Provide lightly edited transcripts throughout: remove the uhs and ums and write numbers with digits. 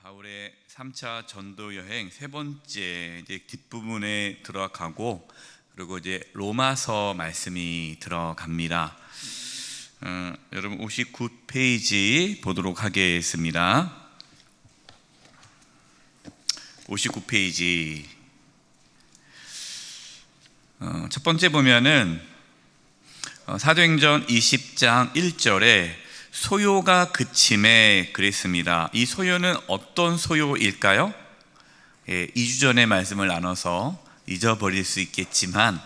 바울의 3차 전도 여행 세 번째 이제 뒷부분에 들어가고, 그리고 이제 로마서 말씀이 들어갑니다. 여러분 59페이지 보도록 하겠습니다. 59페이지 첫 번째 보면은 사도행전 20장 1절에 소요가 그침에 그랬습니다. 이 소요는 어떤 소요일까요? 2주 전에 말씀을 나눠서 잊어버릴 수 있겠지만,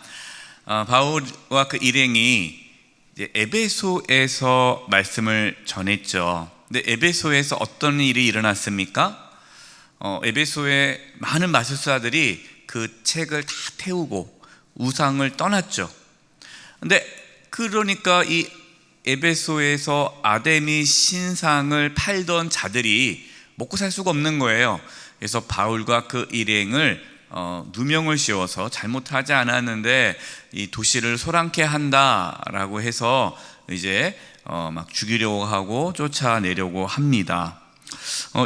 바울과 그 일행이 이제 에베소에서 말씀을 전했죠. 근데 에베소에서 어떤 일이 일어났습니까? 에베소의 많은 마술사들이 그 책을 다 태우고 우상을 떠났죠. 근데 그러니까 이 에베소에서 아데미 신상을 팔던 자들이 먹고 살 수가 없는 거예요. 그래서 바울과 그 일행을 누명을 씌워서 잘못하지 않았는데 이 도시를 소란케 한다라고 해서 이제 막 죽이려고 하고 쫓아내려고 합니다.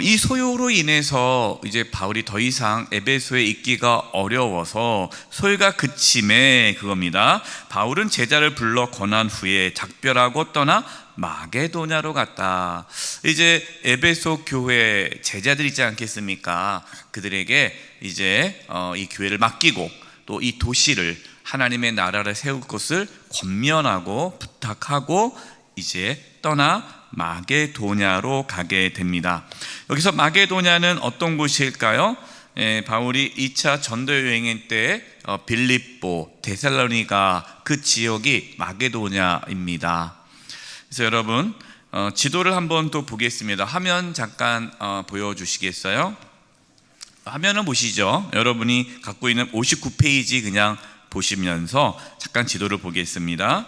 이 소요로 인해서 이제 바울이 더 이상 에베소에 있기가 어려워서 소요가 그침에 그겁니다. 바울은 제자를 불러 권한 후에 작별하고 떠나 마게도냐로 갔다. 이제 에베소 교회 제자들 있지 않겠습니까? 그들에게 이제 이 교회를 맡기고 또 이 도시를, 하나님의 나라를 세울 것을 권면하고 부탁하고 이제 떠나 마게도냐로 가게 됩니다. 여기서 마게도냐는 어떤 곳일까요? 바울이 2차 전도 여행 때 빌립보, 데살로니가 그 지역이 마게도냐입니다. 그래서 여러분 지도를 한번 또 보겠습니다. 화면 잠깐 보여주시겠어요? 화면을 보시죠. 여러분이 갖고 있는 59페이지 그냥 보시면서 잠깐 지도를 보겠습니다.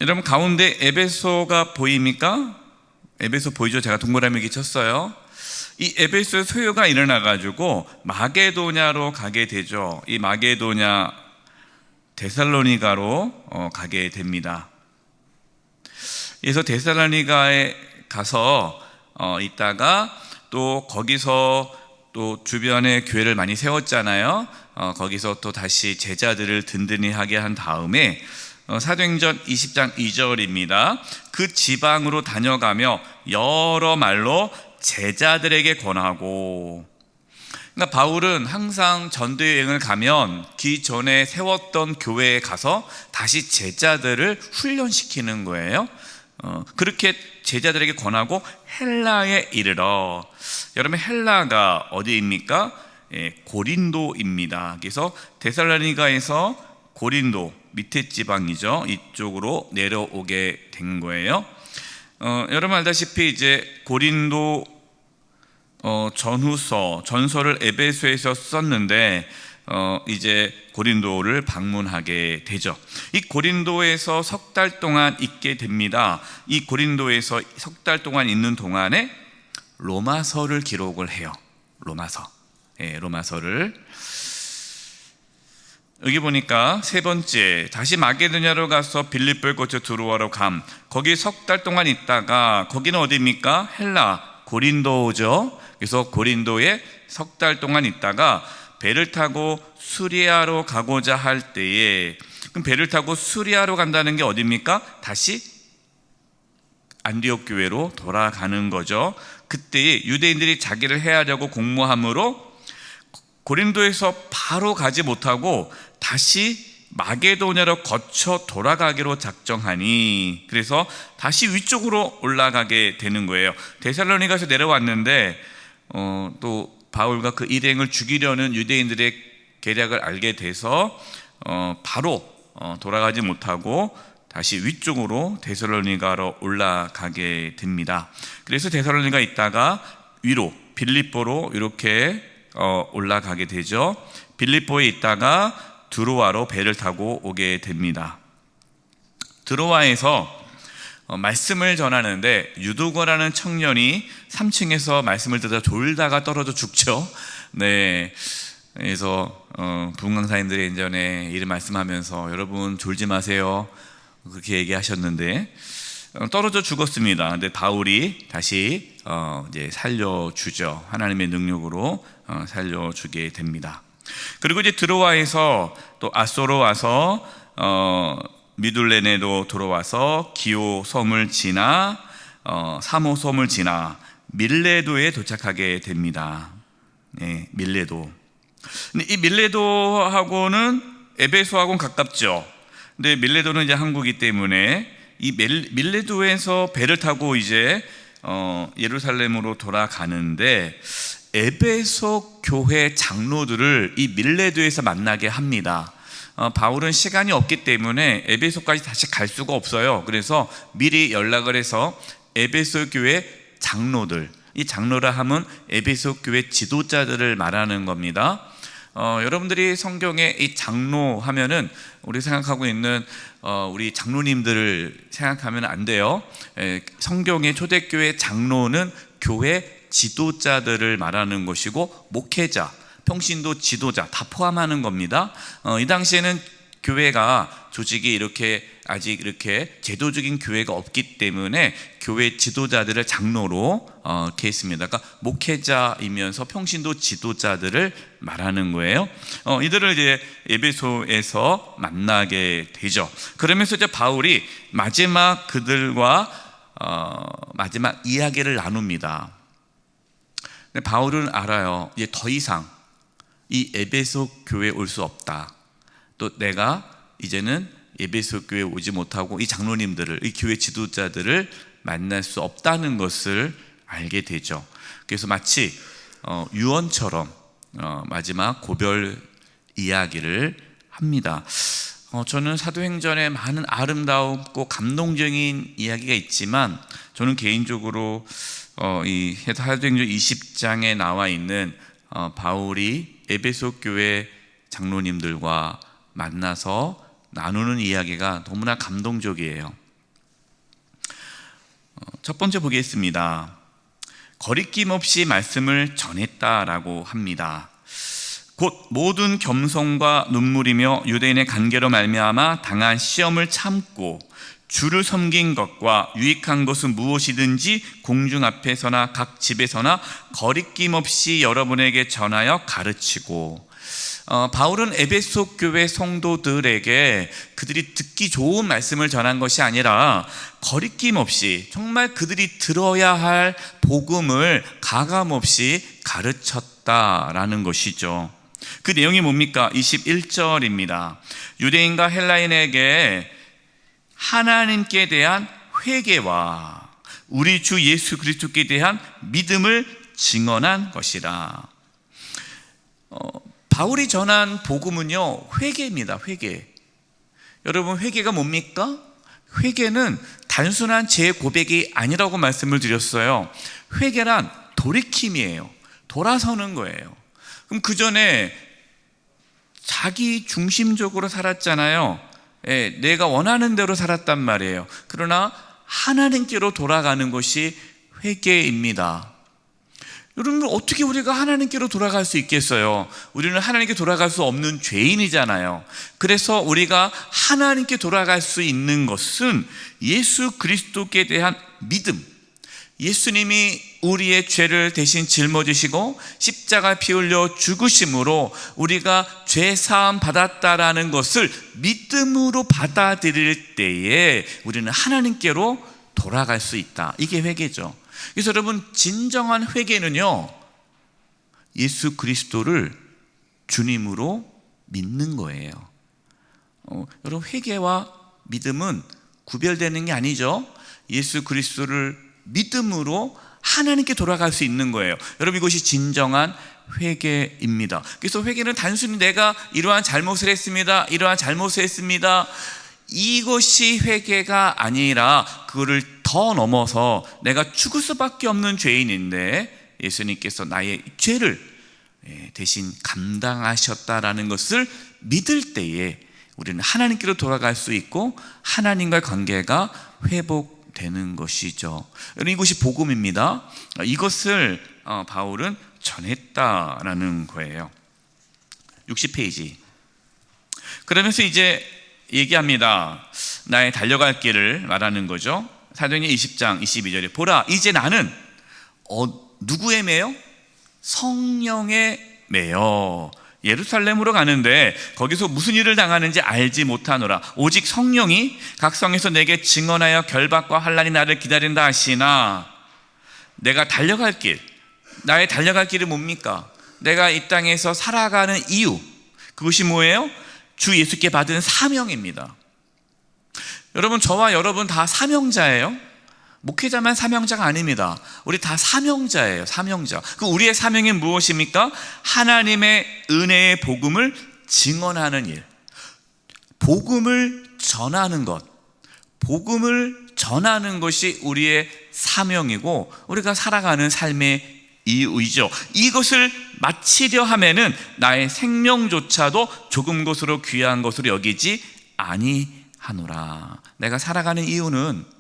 여러분 가운데 에베소가 보입니까? 에베소 보이죠? 제가 동그라미 이렇게 쳤어요. 이 에베소의 소요가 일어나가지고 마게도냐로 가게 되죠. 이 마게도냐 데살로니가로 가게 됩니다. 그래서 데살로니가에 가서 있다가 또 거기서 또 주변에 교회를 많이 세웠잖아요. 거기서 또 다시 제자들을 든든히 하게 한 다음에 사도행전 20장 2절입니다. 그 지방으로 다녀가며 여러 말로 제자들에게 권하고. 그러니까 바울은 항상 전도여행을 가면 기존에 세웠던 교회에 가서 다시 제자들을 훈련시키는 거예요. 그렇게 제자들에게 권하고 헬라에 이르러. 여러분 헬라가 어디입니까? 고린도입니다. 그래서 데살로니가에서 고린도 밑에 지방이죠. 이쪽으로 내려오게 된 거예요. 여러분 알다시피 이제 고린도 전서를 에베소에서 썼는데 이제 고린도를 방문하게 되죠. 이 고린도에서 석 달 동안 있게 됩니다. 이 고린도에서 석 달 동안 있는 동안에 로마서를 기록을 해요. 로마서를. 여기 보니까 세 번째, 다시 마게도냐로 가서 빌립보를 거쳐 드로아로 감. 거기 석 달 동안 있다가, 거기는 어디입니까? 헬라, 고린도죠. 그래서 고린도에 석 달 동안 있다가 배를 타고 수리아로 가고자 할 때에, 그럼 배를 타고 수리아로 간다는 게 어디입니까? 다시 안디옥 교회로 돌아가는 거죠. 그때 유대인들이 자기를 해하려고 공모함으로 고린도에서 바로 가지 못하고 다시 마게도냐로 거쳐 돌아가기로 작정하니, 그래서 다시 위쪽으로 올라가게 되는 거예요. 데살로니가에서 내려왔는데 또 바울과 그 일행을 죽이려는 유대인들의 계략을 알게 돼서 바로 돌아가지 못하고 다시 위쪽으로 데살로니가로 올라가게 됩니다. 그래서 데살로니가 있다가 위로 빌립보로 이렇게 올라가게 되죠. 빌립보에 있다가 드로아로 배를 타고 오게 됩니다. 드로아에서 말씀을 전하는데 유두거라는 청년이 3층에서 말씀을 듣다 졸다가 떨어져 죽죠. 네, 그래서 부흥 강사님들이 예전에 이런 말씀하면서 여러분 졸지 마세요 그렇게 얘기하셨는데, 떨어져 죽었습니다. 근데 바울이 다시 이제 살려주죠. 하나님의 능력으로 살려주게 됩니다. 그리고 이제 드로아에서 또 아소로 와서 미둘레네로 들어와서 기오 섬을 지나 사모 섬을 지나 밀레도에 도착하게 됩니다. 네, 밀레도. 근데 이 밀레도하고는 에베소하고는 가깝죠. 근데 밀레도는 이제 항구이기 때문에 이 밀레도에서 배를 타고 이제 예루살렘으로 돌아가는데 에베소 교회 장로들을 이 밀레도에서 만나게 합니다. 바울은 시간이 없기 때문에 에베소까지 다시 갈 수가 없어요. 그래서 미리 연락을 해서 에베소 교회 장로들, 이 장로라 하면 에베소 교회 지도자들을 말하는 겁니다. 여러분들이 성경에 이 장로 하면은 우리 생각하고 있는 우리 장로님들을 생각하면 안 돼요. 성경의 초대교회 장로는 교회 지도자들을 말하는 것이고 목회자, 평신도 지도자 다 포함하는 겁니다. 이 당시에는 교회가 조직이 아직 이렇게 제도적인 교회가 없기 때문에 교회 지도자들을 장로로 이렇게 했습니다. 그러니까 목회자이면서 평신도 지도자들을 말하는 거예요. 이들을 이제 에베소에서 만나게 되죠. 그러면서 이제 바울이 마지막 그들과 마지막 이야기를 나눕니다. 근데 바울은 알아요. 이제 더 이상 이 에베소 교회에 올 수 없다. 또 내가 이제는 에베소 교회에 오지 못하고 이 장로님들을, 이 교회 지도자들을 만날 수 없다는 것을 알게 되죠. 그래서 마치 유언처럼 마지막 고별 이야기를 합니다. 저는 사도행전에 많은 아름다웠고 감동적인 이야기가 있지만 저는 개인적으로 이 사도행전 20장에 나와 있는 바울이 에베소 교회 장로님들과 만나서 나누는 이야기가 너무나 감동적이에요. 첫 번째 보겠습니다. 거리낌 없이 말씀을 전했다라고 합니다. 곧 모든 겸손과 눈물이며 유대인의 관계로 말미암아 당한 시험을 참고 주를 섬긴 것과 유익한 것은 무엇이든지 공중 앞에서나 각 집에서나 거리낌 없이 여러분에게 전하여 가르치고, 바울은 에베소 교회 성도들에게 그들이 듣기 좋은 말씀을 전한 것이 아니라 거리낌 없이 정말 그들이 들어야 할 복음을 가감없이 가르쳤다라는 것이죠. 그 내용이 뭡니까? 21절입니다. 유대인과 헬라인에게 하나님께 대한 회개와 우리 주 예수 그리스도께 대한 믿음을 증언한 것이라. 바울이 전한 복음은요, 회개입니다. 회개. 여러분, 회개가 뭡니까? 회개는 단순한 제 고백이 아니라고 말씀을 드렸어요. 회개란 돌이킴이에요. 돌아서는 거예요. 그럼 그 전에 자기 중심적으로 살았잖아요. 내가 원하는 대로 살았단 말이에요. 그러나 하나님께로 돌아가는 것이 회개입니다. 여러분, 어떻게 우리가 하나님께로 돌아갈 수 있겠어요? 우리는 하나님께 돌아갈 수 없는 죄인이잖아요. 그래서 우리가 하나님께 돌아갈 수 있는 것은 예수 그리스도께 대한 믿음, 예수님이 우리의 죄를 대신 짊어지시고 십자가 피 흘려 죽으심으로 우리가 죄 사함 받았다라는 것을 믿음으로 받아들일 때에 우리는 하나님께로 돌아갈 수 있다. 이게 회개죠. 그래서 여러분, 진정한 회개는요, 예수 그리스도를 주님으로 믿는 거예요. 여러분, 회개와 믿음은 구별되는 게 아니죠. 예수 그리스도를 믿음으로 하나님께 돌아갈 수 있는 거예요. 여러분, 이것이 진정한 회개입니다. 그래서 회개는 단순히 내가 이러한 잘못을 했습니다, 이러한 잘못을 했습니다, 이것이 회개가 아니라 그거를 더 넘어서 내가 죽을 수밖에 없는 죄인인데 예수님께서 나의 죄를 대신 감당하셨다라는 것을 믿을 때에 우리는 하나님께로 돌아갈 수 있고 하나님과의 관계가 회복되는 것이죠. 이것이 복음입니다. 이것을 바울은 전했다라는 거예요. 60페이지. 그러면서 이제 얘기합니다. 나의 달려갈 길을 말하는 거죠. 사도행전 20장 22절에 보라 이제 나는 누구에 매여? 성령에 매여 예루살렘으로 가는데 거기서 무슨 일을 당하는지 알지 못하노라. 오직 성령이 각 성에서 내게 증언하여 결박과 환난이 나를 기다린다 하시나. 내가 달려갈 길, 나의 달려갈 길이 뭡니까? 내가 이 땅에서 살아가는 이유, 그것이 뭐예요? 주 예수께 받은 사명입니다. 여러분, 저와 여러분 다 사명자예요. 목회자만 사명자가 아닙니다. 우리 다 사명자예요. 사명자. 그 우리의 사명이 무엇입니까? 하나님의 은혜의 복음을 증언하는 일, 복음을 전하는 것, 복음을 전하는 것이 우리의 사명이고 우리가 살아가는 삶의 이유이죠. 이것을 마치려 하면은 나의 생명조차도 조금 것으로 귀한 것으로 여기지 아니하노라. 내가 살아가는 이유는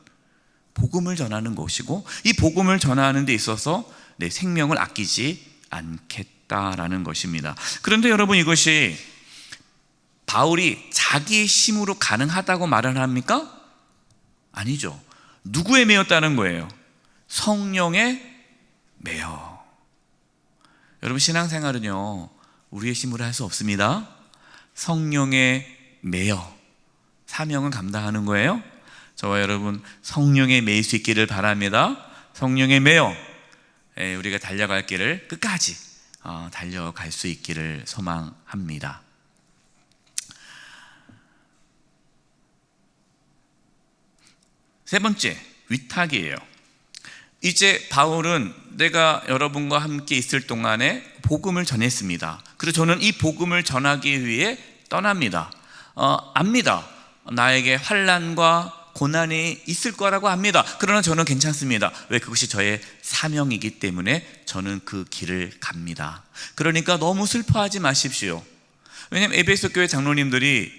복음을 전하는 것이고 이 복음을 전하는 데 있어서 내 생명을 아끼지 않겠다라는 것입니다. 그런데 여러분, 이것이 바울이 자기 힘으로 가능하다고 말을 합니까? 아니죠. 누구에 매였다는 거예요? 성령에 매여. 여러분, 신앙생활은요 우리의 힘으로 할 수 없습니다. 성령에 매여 사명을 감당하는 거예요. 저와 여러분 성령에 매일 수 있기를 바랍니다. 성령에 매여 우리가 달려갈 길을 끝까지 달려갈 수 있기를 소망합니다. 세 번째, 위탁이에요. 이제 바울은 내가 여러분과 함께 있을 동안에 복음을 전했습니다. 그래서 저는 이 복음을 전하기 위해 떠납니다. 압니다. 나에게 환난과 고난이 있을 거라고 합니다. 그러나 저는 괜찮습니다. 왜? 그것이 저의 사명이기 때문에 저는 그 길을 갑니다. 그러니까 너무 슬퍼하지 마십시오. 왜냐하면 에베소 교회 장로님들이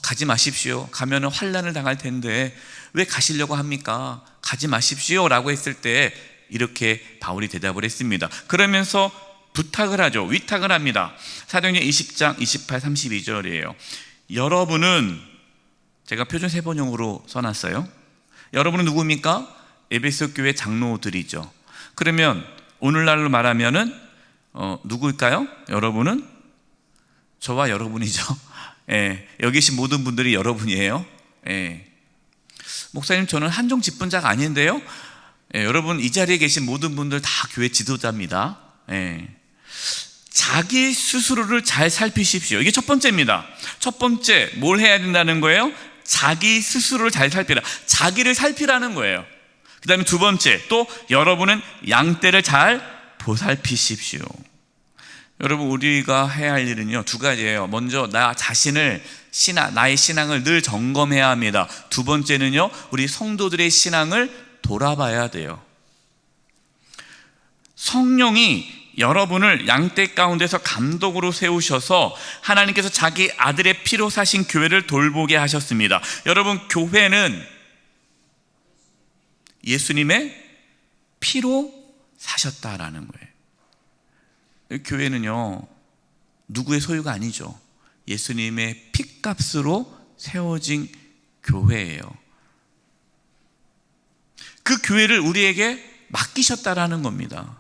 가지 마십시오. 가면 환난을 당할 텐데 왜 가시려고 합니까? 가지 마십시오 라고 했을 때 이렇게 바울이 대답을 했습니다. 그러면서 부탁을 하죠. 위탁을 합니다. 사도행전 20장 28, 32절이에요. 여러분은, 제가 표준 세번용으로 써놨어요. 여러분은 누구입니까? 에베소 교회 장로들이죠. 그러면 오늘날로 말하면은 누구일까요? 여러분은 저와 여러분이죠. 여기 계신 모든 분들이 여러분이에요. 목사님, 저는 한종 직분자가 아닌데요. 여러분, 이 자리에 계신 모든 분들 다 교회 지도자입니다. 자기 스스로를 잘 살피십시오. 이게 첫 번째입니다. 첫 번째, 뭘 해야 된다는 거예요? 자기 스스로를 잘 살피라. 자기를 살피라는 거예요. 그 다음에 두 번째, 또 여러분은 양떼를 잘 보살피십시오. 여러분, 우리가 해야 할 일은요 두 가지예요. 먼저 나 자신을, 나의 신앙을 늘 점검해야 합니다. 두 번째는요, 우리 성도들의 신앙을 돌아봐야 돼요. 성령이 여러분을 양떼 가운데서 감독으로 세우셔서 하나님께서 자기 아들의 피로 사신 교회를 돌보게 하셨습니다. 여러분, 교회는 예수님의 피로 사셨다라는 거예요. 교회는요 누구의 소유가 아니죠. 예수님의 핏값으로 세워진 교회예요. 그 교회를 우리에게 맡기셨다라는 겁니다.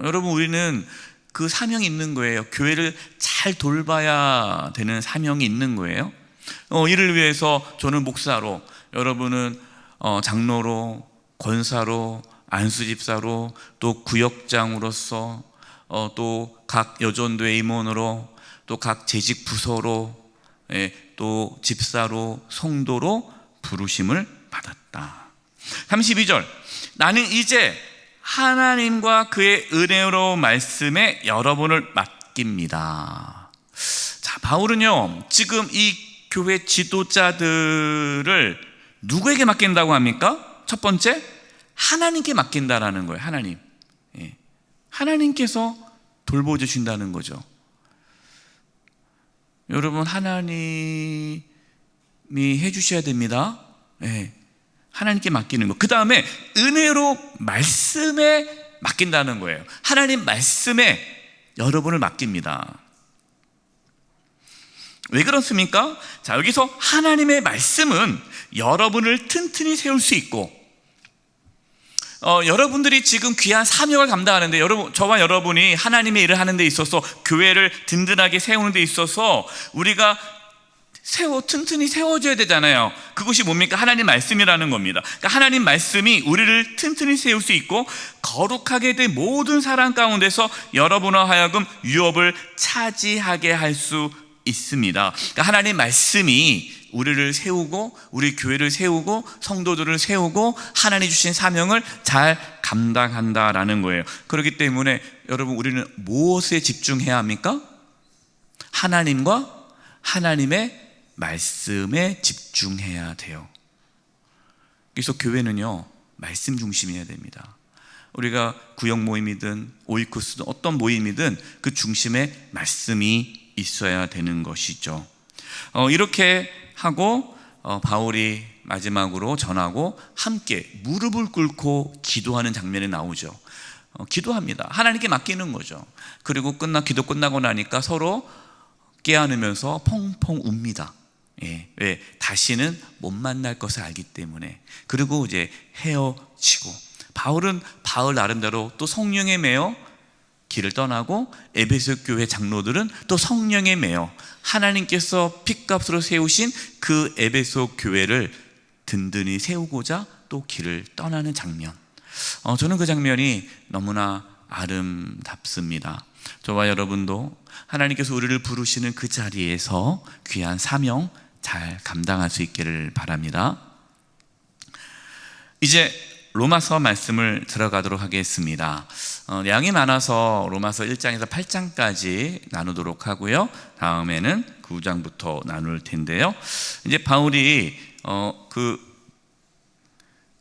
여러분, 우리는 그 사명이 있는 거예요. 교회를 잘 돌봐야 되는 사명이 있는 거예요. 이를 위해서 저는 목사로, 여러분은 장로로, 권사로, 안수집사로, 또 구역장으로서, 또 각 여전도의 임원으로, 또 각 재직 부서로, 또 집사로, 성도로 부르심을 받았다. 32절, 나는 이제 하나님과 그의 은혜로운 말씀에 여러분을 맡깁니다. 자, 바울은요 지금 이 교회 지도자들을 누구에게 맡긴다고 합니까? 첫 번째, 하나님께 맡긴다라는 거예요. 하나님. 하나님께서 돌보주신다는 거죠. 여러분, 하나님이 해주셔야 됩니다. 하나님께 맡기는 거. 그 다음에 은혜로 말씀에 맡긴다는 거예요. 하나님 말씀에 여러분을 맡깁니다. 왜 그렇습니까? 자, 여기서 하나님의 말씀은 여러분을 튼튼히 세울 수 있고, 여러분들이 지금 귀한 사명을 감당하는데, 저와 여러분이 하나님의 일을 하는 데 있어서, 교회를 든든하게 세우는 데 있어서 우리가 튼튼히 세워줘야 되잖아요. 그것이 뭡니까? 하나님 말씀이라는 겁니다. 그러니까 하나님 말씀이 우리를 튼튼히 세울 수 있고, 거룩하게 된 모든 사람 가운데서 여러분과 하여금 유업을 차지하게 할 수 있습니다. 그러니까 하나님 말씀이 우리를 세우고, 우리 교회를 세우고, 성도들을 세우고, 하나님 주신 사명을 잘 감당한다라는 거예요. 그렇기 때문에 여러분, 우리는 무엇에 집중해야 합니까? 하나님과 하나님의 말씀에 집중해야 돼요. 그래서 교회는요, 말씀 중심이어야 됩니다. 우리가 구역 모임이든 오이쿠스든 어떤 모임이든 그 중심에 말씀이 있어야 되는 것이죠. 이렇게 하고 바울이 마지막으로 전하고 함께 무릎을 꿇고 기도하는 장면이 나오죠. 기도합니다. 하나님께 맡기는 거죠. 그리고 기도 끝나고 나니까 서로 깨안으면서 펑펑 웁니다. 왜? 다시는 못 만날 것을 알기 때문에. 그리고 이제 헤어지고, 바울은 바울 나름대로 또 성령에 매여 길을 떠나고, 에베소 교회 장로들은 또 성령에 매여 하나님께서 핏값으로 세우신 그 에베소 교회를 든든히 세우고자 또 길을 떠나는 장면. 저는 그 장면이 너무나 아름답습니다. 저와 여러분도 하나님께서 우리를 부르시는 그 자리에서 귀한 사명 잘 감당할 수 있기를 바랍니다. 이제 로마서 말씀을 들어가도록 하겠습니다. 양이 많아서 로마서 1장에서 8장까지 나누도록 하고요, 다음에는 9장부터 나눌 텐데요. 이제 바울이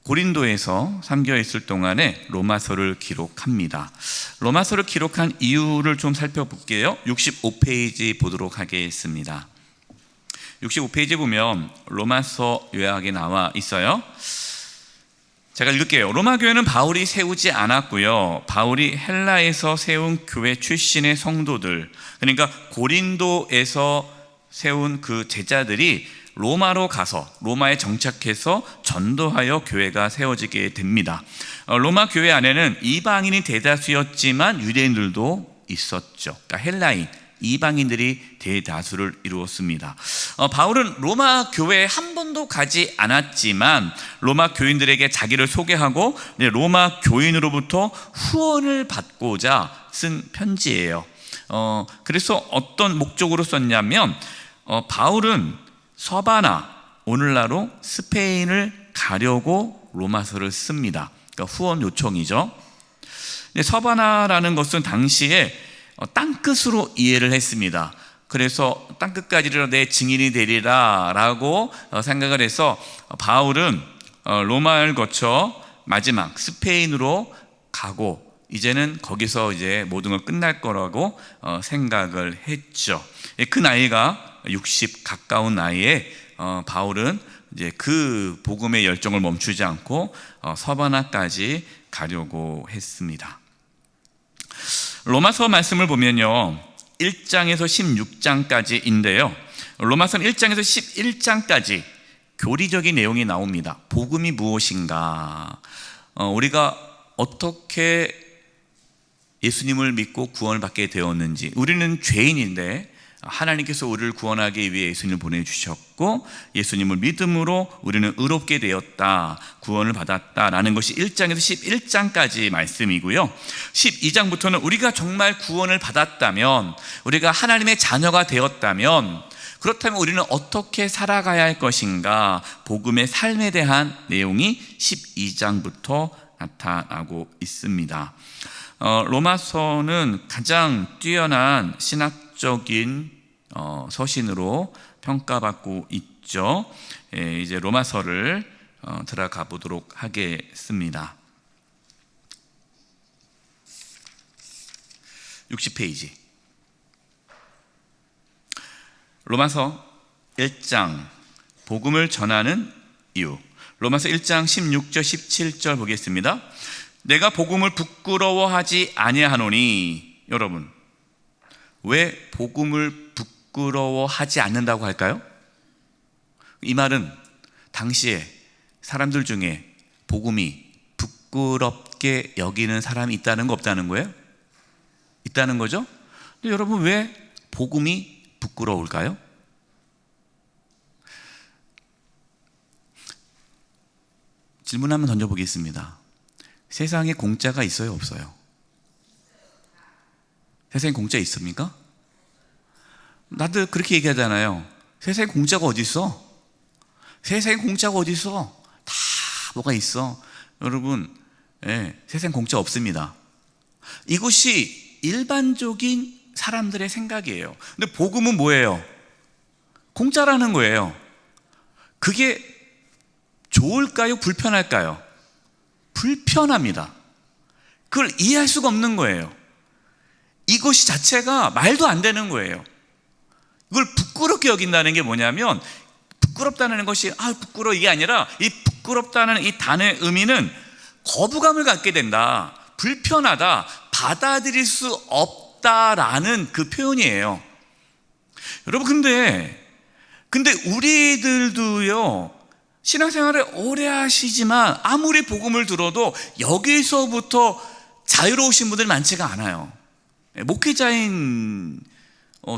고린도에서 삼겨 있을 동안에 로마서를 기록합니다. 로마서를 기록한 이유를 좀 살펴볼게요. 65페이지 보도록 하겠습니다. 65페이지 보면 로마서 요약이 나와 있어요. 제가 읽을게요. 로마 교회는 바울이 세우지 않았고요, 바울이 헬라에서 세운 교회 출신의 성도들, 그러니까 고린도에서 세운 그 제자들이 로마로 가서, 로마에 정착해서 전도하여 교회가 세워지게 됩니다. 로마 교회 안에는 이방인이 대다수였지만 유대인들도 있었죠. 그러니까 헬라인, 이방인들이 대다수를 이루었습니다. 바울은 로마 교회에 한 번도 가지 않았지만 로마 교인들에게 자기를 소개하고 로마 교인으로부터 후원을 받고자 쓴 편지예요. 그래서 어떤 목적으로 썼냐면, 바울은 서바나, 오늘날로 스페인을 가려고 로마서를 씁니다. 그러니까 후원 요청이죠. 근데 서바나라는 것은 당시에 땅끝으로 이해를 했습니다. 그래서 땅끝까지로 내 증인이 되리라 라고 생각을 해서 바울은 로마를 거쳐 마지막 스페인으로 가고, 이제는 거기서 이제 모든 걸 끝날 거라고 생각을 했죠. 그 나이가 60 가까운 나이에 바울은 이제 그 복음의 열정을 멈추지 않고 서바나까지 가려고 했습니다. 로마서 말씀을 보면요, 1장에서 16장까지인데요, 로마서 1장에서 11장까지 교리적인 내용이 나옵니다. 복음이 무엇인가, 우리가 어떻게 예수님을 믿고 구원을 받게 되었는지, 우리는 죄인인데 하나님께서 우리를 구원하기 위해 예수님을 보내주셨고, 예수님을 믿음으로 우리는 의롭게 되었다, 구원을 받았다라는 것이 1장에서 11장까지 말씀이고요, 12장부터는 우리가 정말 구원을 받았다면, 우리가 하나님의 자녀가 되었다면, 그렇다면 우리는 어떻게 살아가야 할 것인가, 복음의 삶에 대한 내용이 12장부터 나타나고 있습니다. 로마서는 가장 뛰어난 신학적인 서신으로 평가받고 있죠. 이제 로마서를 들어가 보도록 하겠습니다. 60페이지. 로마서 1장, 복음을 전하는 이유. 로마서 1장 16절 17절 보겠습니다. 내가 복음을 부끄러워하지 아니하노니. 여러분, 왜 복음을 부끄러워하지 않는다고 할까요? 이 말은 당시에 사람들 중에 복음이 부끄럽게 여기는 사람이 있다는 거 없다는 거예요? 있다는 거죠? 근데 여러분, 왜 복음이 부끄러울까요? 질문 한번 던져보겠습니다. 세상에 공짜가 있어요, 없어요? 세상에 공짜 있습니까? 나도 그렇게 얘기하잖아요. 세상에 공짜가 어디 있어? 세상에 공짜가 어디 있어? 다 뭐가 있어? 여러분, 세상에 공짜 없습니다. 이것이 일반적인 사람들의 생각이에요. 근데 복음은 뭐예요? 공짜라는 거예요. 그게 좋을까요? 불편할까요? 불편합니다. 그걸 이해할 수가 없는 거예요. 이것이 자체가 말도 안 되는 거예요. 이걸 부끄럽게 여긴다는 게 뭐냐면, 부끄럽다는 것이 부끄러워 이게 아니라, 이 부끄럽다는 이 단어의 의미는 거부감을 갖게 된다, 불편하다, 받아들일 수 없다라는 그 표현이에요. 여러분, 근데 우리들도요, 신앙생활을 오래 하시지만 아무리 복음을 들어도 여기서부터 자유로우신 분들이 많지가 않아요. 목회자인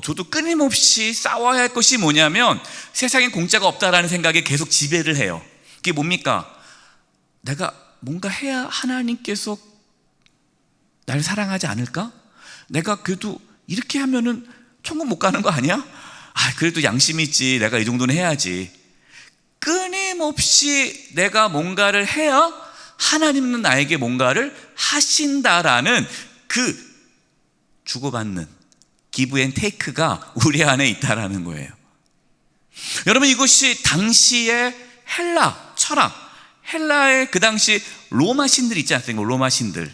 저도 끊임없이 싸워야 할 것이 뭐냐면, 세상에 공짜가 없다라는 생각에 계속 지배를 해요. 그게 뭡니까? 내가 뭔가 해야 하나님께서 나를 사랑하지 않을까? 내가 그래도 이렇게 하면은 천국 못 가는 거 아니야? 그래도 양심이 있지, 내가 이 정도는 해야지. 끊임없이 내가 뭔가를 해야 하나님은 나에게 뭔가를 하신다라는 그 주고받는 기브 앤 테이크가 우리 안에 있다라는 거예요. 여러분, 이것이 당시의 헬라 철학, 헬라의 그 당시 로마 신들 있지 않습니까? 로마 신들.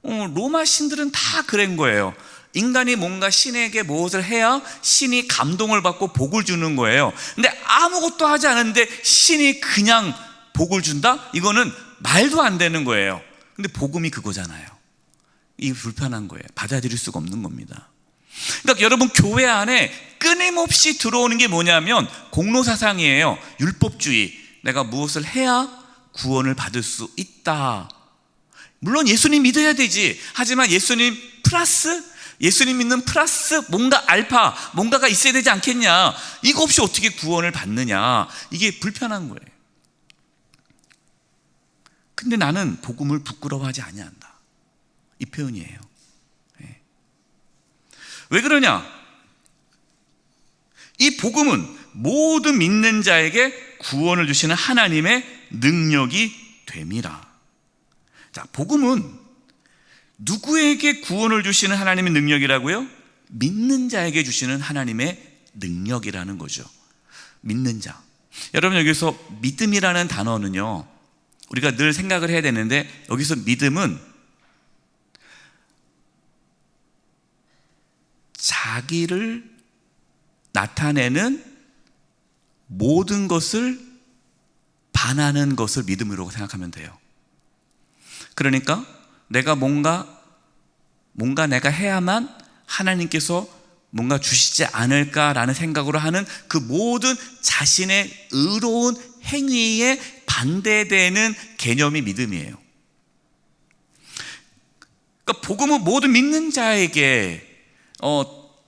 로마 신들은 다 그런 거예요. 인간이 뭔가 신에게 무엇을 해야 신이 감동을 받고 복을 주는 거예요. 근데 아무것도 하지 않은데 신이 그냥 복을 준다? 이거는 말도 안 되는 거예요. 근데 복음이 그거잖아요. 이게 불편한 거예요. 받아들일 수가 없는 겁니다. 그러니까 여러분, 교회 안에 끊임없이 들어오는 게 뭐냐면 공로사상이에요. 율법주의. 내가 무엇을 해야 구원을 받을 수 있다. 물론 예수님 믿어야 되지. 하지만 예수님 믿는 플러스 뭔가 알파, 뭔가가 있어야 되지 않겠냐. 이거 없이 어떻게 구원을 받느냐. 이게 불편한 거예요. 근데 나는 복음을 부끄러워하지 아니한다, 이 표현이에요. 왜 그러냐? 이 복음은 모든 믿는 자에게 구원을 주시는 하나님의 능력이 됨이라. 자, 복음은 누구에게 구원을 주시는 하나님의 능력이라고요? 믿는 자에게 주시는 하나님의 능력이라는 거죠. 믿는 자. 여러분, 여기서 믿음이라는 단어는요, 우리가 늘 생각을 해야 되는데, 여기서 믿음은 자기를 나타내는 모든 것을 반하는 것을 믿음으로 생각하면 돼요. 그러니까 내가 뭔가 내가 해야만 하나님께서 뭔가 주시지 않을까라는 생각으로 하는 그 모든 자신의 의로운 행위에 반대되는 개념이 믿음이에요. 그러니까 복음은 모든 믿는 자에게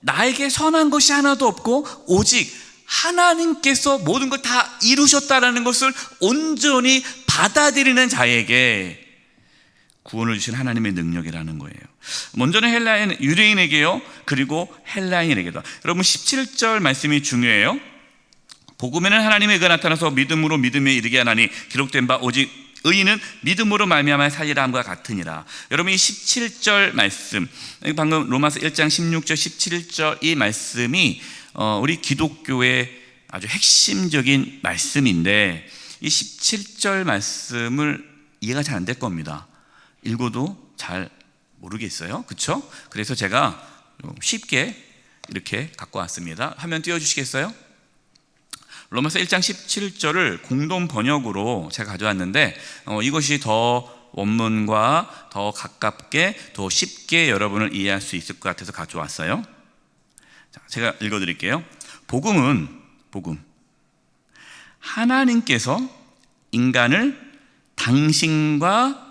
나에게 선한 것이 하나도 없고 오직 하나님께서 모든 걸 다 이루셨다라는 것을 온전히 받아들이는 자에게 구원을 주신 하나님의 능력이라는 거예요. 먼저는 유대인에게요, 그리고 헬라인에게도. 여러분, 17절 말씀이 중요해요. 복음에는 하나님의 의가 나타나서 믿음으로 믿음에 이르게 하나니 기록된 바 오직 의인은 믿음으로 말미암아 살리라 함과 같으니라. 여러분, 이 17절 말씀, 방금 로마서 1장 16절 17절 이 말씀이 우리 기독교의 아주 핵심적인 말씀인데, 이 17절 말씀을 이해가 잘 안 될 겁니다. 읽어도 잘 모르겠어요. 그렇죠? 그래서 제가 쉽게 이렇게 갖고 왔습니다. 화면 띄워주시겠어요? 로마서 1장 17절을 공동 번역으로 제가 가져왔는데, 이것이 더 원문과 더 가깝게, 더 쉽게 여러분을 이해할 수 있을 것 같아서 가져왔어요. 자, 제가 읽어드릴게요. 복음, 하나님께서 인간을 당신과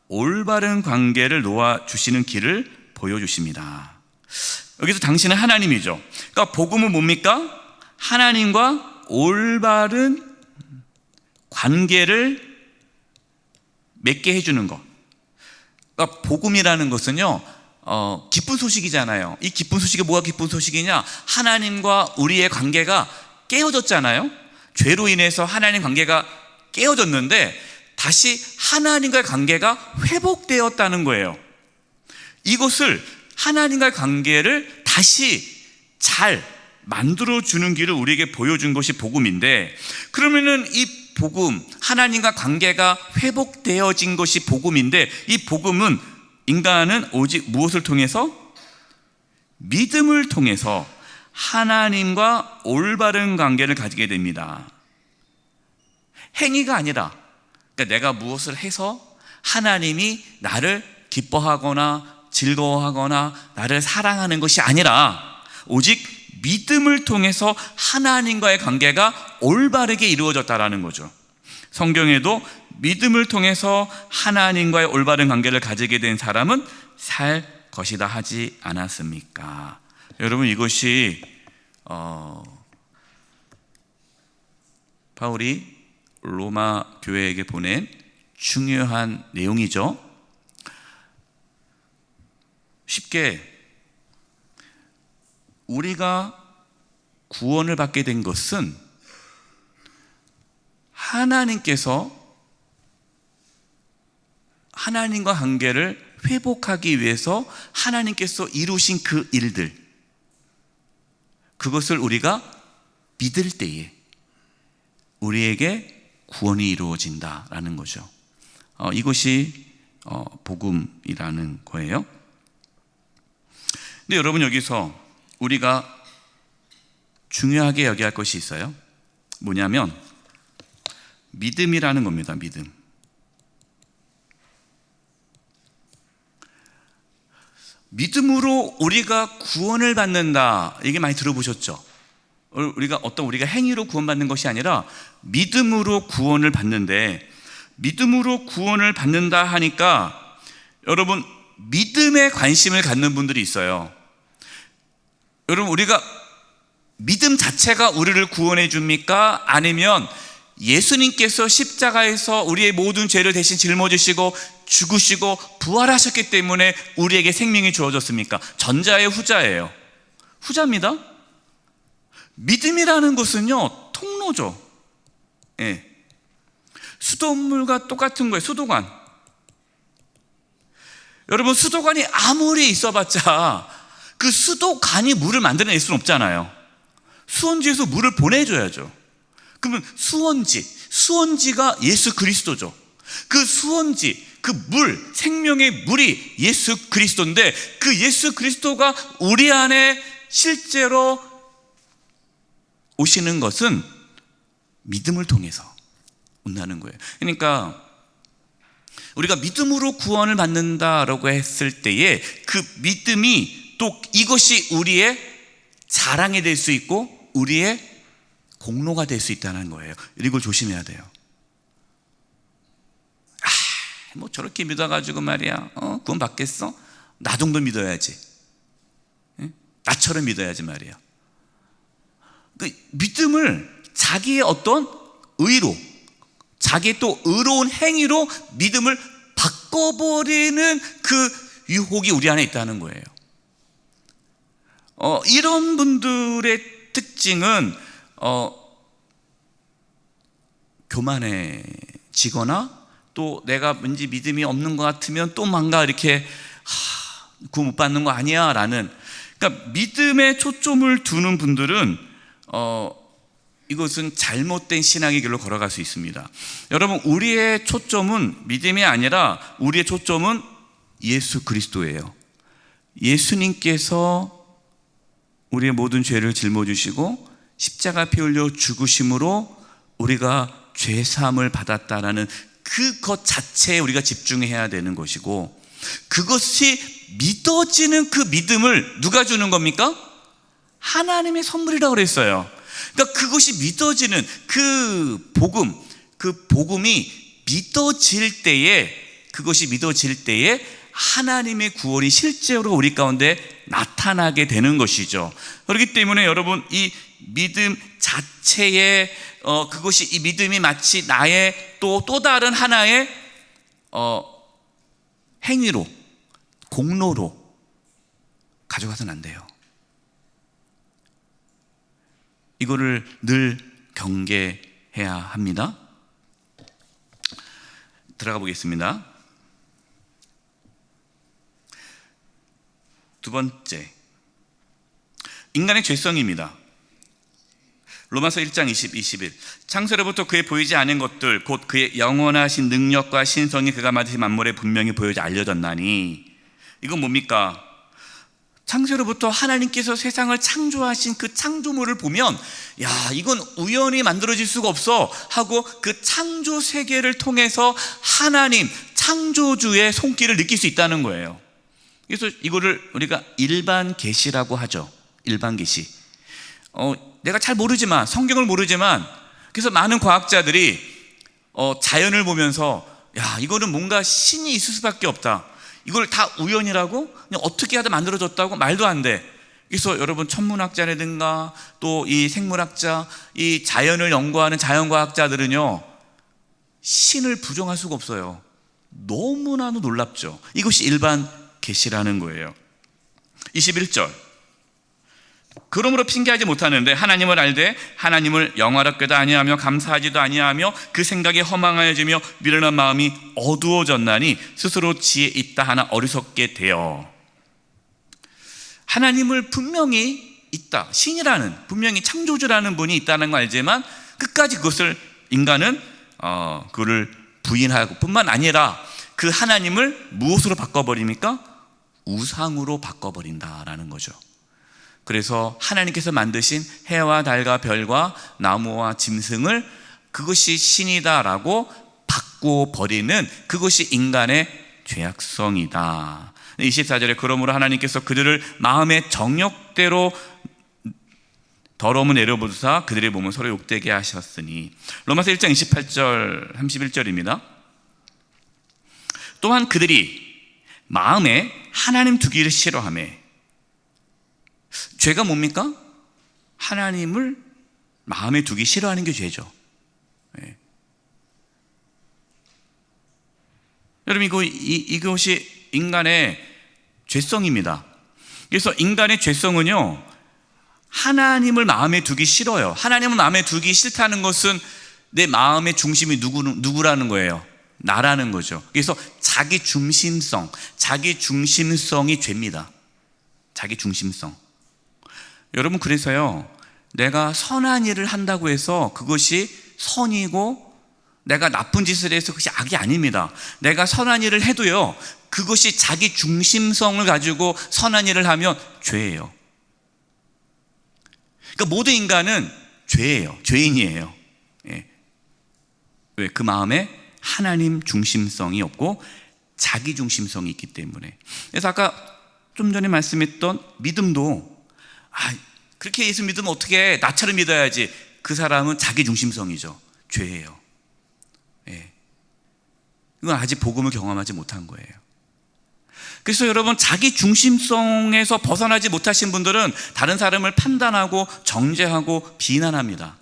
올바른 관계를 놓아주시는 길을 보여주십니다. 여기서 당신은 하나님이죠. 그러니까 복음은 뭡니까? 하나님과 올바른 관계를 맺게 해주는 것. 그러니까 복음이라는 것은요, 기쁜 소식이잖아요. 이 기쁜 소식이 뭐가 기쁜 소식이냐? 하나님과 우리의 관계가 깨어졌잖아요. 죄로 인해서 하나님 관계가 깨어졌는데 다시 하나님과의 관계가 회복되었다는 거예요. 이것을 하나님과의 관계를 다시 잘 만들어주는 길을 우리에게 보여준 것이 복음인데, 그러면은 이 복음, 하나님과 관계가 회복되어진 것이 복음인데, 이 복음은 인간은 오직 무엇을 통해서? 믿음을 통해서 하나님과 올바른 관계를 가지게 됩니다. 행위가 아니라, 그러니까 내가 무엇을 해서 하나님이 나를 기뻐하거나 즐거워하거나 나를 사랑하는 것이 아니라 오직 믿음을 통해서 하나님과의 관계가 올바르게 이루어졌다라는 거죠. 성경에도 믿음을 통해서 하나님과의 올바른 관계를 가지게 된 사람은 살 것이다 하지 않았습니까? 여러분, 이것이 바울이 로마 교회에게 보낸 중요한 내용이죠. 쉽게 우리가 구원을 받게 된 것은 하나님께서 하나님과 관계를 회복하기 위해서 하나님께서 이루신 그 일들, 그것을 우리가 믿을 때에 우리에게 구원이 이루어진다라는 거죠. 이것이 복음이라는 거예요. 근데 여러분, 여기서 우리가 중요하게 여겨야 할 것이 있어요. 뭐냐면 믿음이라는 겁니다. 믿음. 믿음으로 우리가 구원을 받는다, 이게 많이 들어보셨죠? 우리가 행위로 구원받는 것이 아니라 믿음으로 구원을 받는데, 믿음으로 구원을 받는다 하니까 여러분, 믿음에 관심을 갖는 분들이 있어요. 여러분, 우리가 믿음 자체가 우리를 구원해 줍니까? 아니면 예수님께서 십자가에서 우리의 모든 죄를 대신 짊어지시고 죽으시고 부활하셨기 때문에 우리에게 생명이 주어졌습니까? 전자의 후자예요. 후자입니다. 믿음이라는 것은요, 통로죠. 예. 수돗물과 똑같은 거예요. 수도관. 여러분, 수도관이 아무리 있어봤자 그 수도관이 물을 만들어낼 수는 없잖아요. 수원지에서 물을 보내줘야죠. 그러면 수원지가 예수 그리스도죠. 그 수원지, 그 물, 생명의 물이 예수 그리스도인데, 그 예수 그리스도가 우리 안에 실제로 오시는 것은 믿음을 통해서 온다는 거예요. 그러니까 우리가 믿음으로 구원을 받는다라고 했을 때에 그 믿음이 또 이것이 우리의 자랑이 될 수 있고 우리의 공로가 될 수 있다는 거예요. 이걸 조심해야 돼요. 뭐 저렇게 믿어가지고 말이야, 구원 받겠어? 나 정도 믿어야지. 나처럼 믿어야지 말이야. 그 믿음을 자기의 어떤 의로, 자기의 또 의로운 행위로 믿음을 바꿔버리는 그 유혹이 우리 안에 있다는 거예요. 이런 분들의 특징은 교만해지거나, 또 내가 왠지 믿음이 없는 것 같으면 또 뭔가 이렇게 구원 못 받는 거 아니야 라는, 그러니까 믿음에 초점을 두는 분들은 이것은 잘못된 신앙의 길로 걸어갈 수 있습니다. 여러분, 우리의 초점은 믿음이 아니라 우리의 초점은 예수 그리스도예요. 예수님께서 우리의 모든 죄를 짊어지시고 십자가 피 흘려 죽으심으로 우리가 죄 사함을 받았다라는 그것 자체에 우리가 집중해야 되는 것이고, 그것이 믿어지는 그 믿음을 누가 주는 겁니까? 하나님의 선물이라고 그랬어요. 그러니까 그것이 믿어지는 그 복음이 믿어질 때에, 그것이 믿어질 때에 하나님의 구원이 실제로 우리 가운데 나타나게 되는 것이죠. 그렇기 때문에 여러분, 이 믿음 자체의 그것이, 이 믿음이 마치 나의 또 다른 하나의 행위로, 공로로 가져가서는 안 돼요. 이거를 늘 경계해야 합니다. 들어가 보겠습니다. 두 번째, 인간의 죄성입니다. 로마서 1장 21. 창세로부터 그의 보이지 않은 것들 곧 그의 영원하신 능력과 신성이 그가 만드신 만물에 분명히 보여져 알려졌나니. 이건 뭡니까? 창세로부터 하나님께서 세상을 창조하신 그 창조물을 보면, 야, 이건 우연히 만들어질 수가 없어 하고 그 창조 세계를 통해서 하나님 창조주의 손길을 느낄 수 있다는 거예요. 그래서 이거를 우리가 일반 계시라고 하죠. 일반 계시. 내가 잘 모르지만, 성경을 모르지만, 그래서 많은 과학자들이 자연을 보면서, 야, 이거는 뭔가 신이 있을 수밖에 없다, 이걸 다 우연이라고, 그냥 어떻게 하다 만들어졌다고, 말도 안 돼. 그래서 여러분, 천문학자라든가 또 이 생물학자, 이 자연을 연구하는 자연과학자들은요, 신을 부정할 수가 없어요. 너무나도 놀랍죠. 이것이 일반 계시라는 거예요. 21절. 그러므로 핑계하지 못하는데 하나님을 알되 하나님을 영화롭게도 아니하며 감사하지도 아니하며 그 생각이 허망하여지며 미련한 마음이 어두워졌나니 스스로 지혜 있다 하나 어리석게 되어. 하나님을 분명히 있다, 신이라는, 분명히 창조주라는 분이 있다는 걸 알지만 끝까지 그것을 인간은 그를 부인하고 뿐만 아니라 그 하나님을 무엇으로 바꿔버립니까? 우상으로 바꿔버린다라는 거죠. 그래서 하나님께서 만드신 해와 달과 별과 나무와 짐승을 그것이 신이다라고 바꿔버리는, 그것이 인간의 죄악성이다. 24절에 그러므로 하나님께서 그들을 마음의 정욕대로 더러움을 내려보사 그들의 몸을 서로 욕되게 하셨으니. 로마서 1장 28절 31절입니다. 또한 그들이 마음에 하나님 두기를 싫어하며. 죄가 뭡니까? 하나님을 마음에 두기 싫어하는 게 죄죠. 네. 여러분, 이것이 인간의 죄성입니다. 그래서 인간의 죄성은요, 하나님을 마음에 두기 싫어요. 하나님을 마음에 두기 싫다는 것은 내 마음의 중심이 누구라는 거예요? 나라는 거죠. 그래서 자기 중심성이 죄입니다. 자기 중심성. 여러분, 그래서요, 내가 선한 일을 한다고 해서 그것이 선이고 내가 나쁜 짓을 해서 그것이 악이 아닙니다. 내가 선한 일을 해도요, 그것이 자기 중심성을 가지고 선한 일을 하면 죄예요. 그러니까 모든 인간은 죄예요. 죄인이에요. 예. 왜? 그 마음에 하나님 중심성이 없고 자기 중심성이 있기 때문에. 그래서 아까 좀 전에 말씀했던 믿음도, 그렇게 예수 믿으면 어떻게 해? 나처럼 믿어야지. 그 사람은 자기 중심성이죠. 죄예요. 예. 이건 아직 복음을 경험하지 못한 거예요. 그래서 여러분, 자기 중심성에서 벗어나지 못하신 분들은 다른 사람을 판단하고 정죄하고 비난합니다.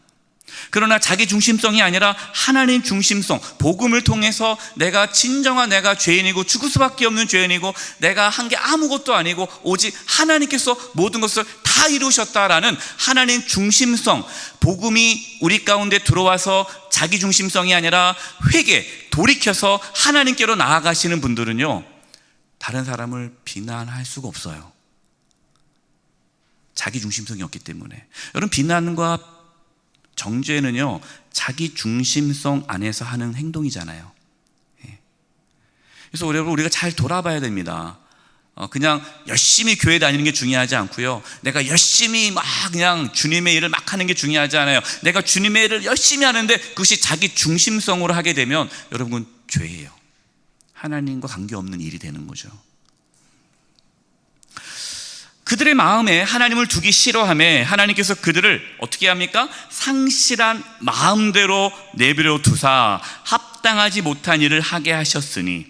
그러나 자기 중심성이 아니라 하나님 중심성, 복음을 통해서 내가 진정한 내가 죄인이고 죽을 수밖에 없는 죄인이고 내가 한 게 아무것도 아니고 오직 하나님께서 모든 것을 다 이루셨다라는 하나님 중심성, 복음이 우리 가운데 들어와서 자기 중심성이 아니라 회개, 돌이켜서 하나님께로 나아가시는 분들은요, 다른 사람을 비난할 수가 없어요. 자기 중심성이 없기 때문에. 여러분, 비난과 정죄는요, 자기 중심성 안에서 하는 행동이잖아요. 그래서 여러분, 우리가 잘 돌아봐야 됩니다. 그냥 열심히 교회 다니는 게 중요하지 않고요, 내가 열심히 막 그냥 주님의 일을 막 하는 게 중요하지 않아요. 내가 주님의 일을 열심히 하는데 그것이 자기 중심성으로 하게 되면 여러분, 죄예요. 하나님과 관계없는 일이 되는 거죠. 그들의 마음에 하나님을 두기 싫어하며 하나님께서 그들을 어떻게 합니까? 상실한 마음대로 내버려 두사 합당하지 못한 일을 하게 하셨으니.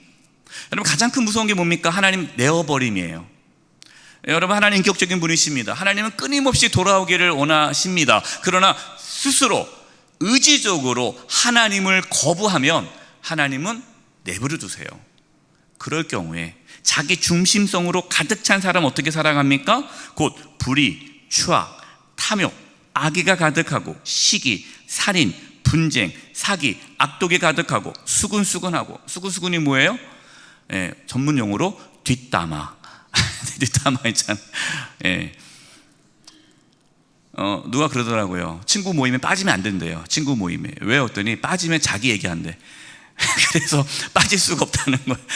여러분, 가장 큰 무서운 게 뭡니까? 하나님 내어버림이에요. 여러분, 하나님 인격적인 분이십니다. 하나님은 끊임없이 돌아오기를 원하십니다. 그러나 스스로 의지적으로 하나님을 거부하면 하나님은 내버려 두세요. 그럴 경우에 자기 중심성으로 가득 찬 사람은 어떻게 살아갑니까? 곧 불의, 추악, 탐욕, 악의가 가득하고 시기, 살인, 분쟁, 사기, 악독이 가득하고 수근수근하고. 수근수근이 뭐예요? 전문 용어로 뒷담화. 뒷담화 있잖아. 누가 그러더라고요. 친구 모임에 빠지면 안 된대요. 친구 모임에. 왜? 했더니 빠지면 자기 얘기한대. 그래서 빠질 수가 없다는 거예요.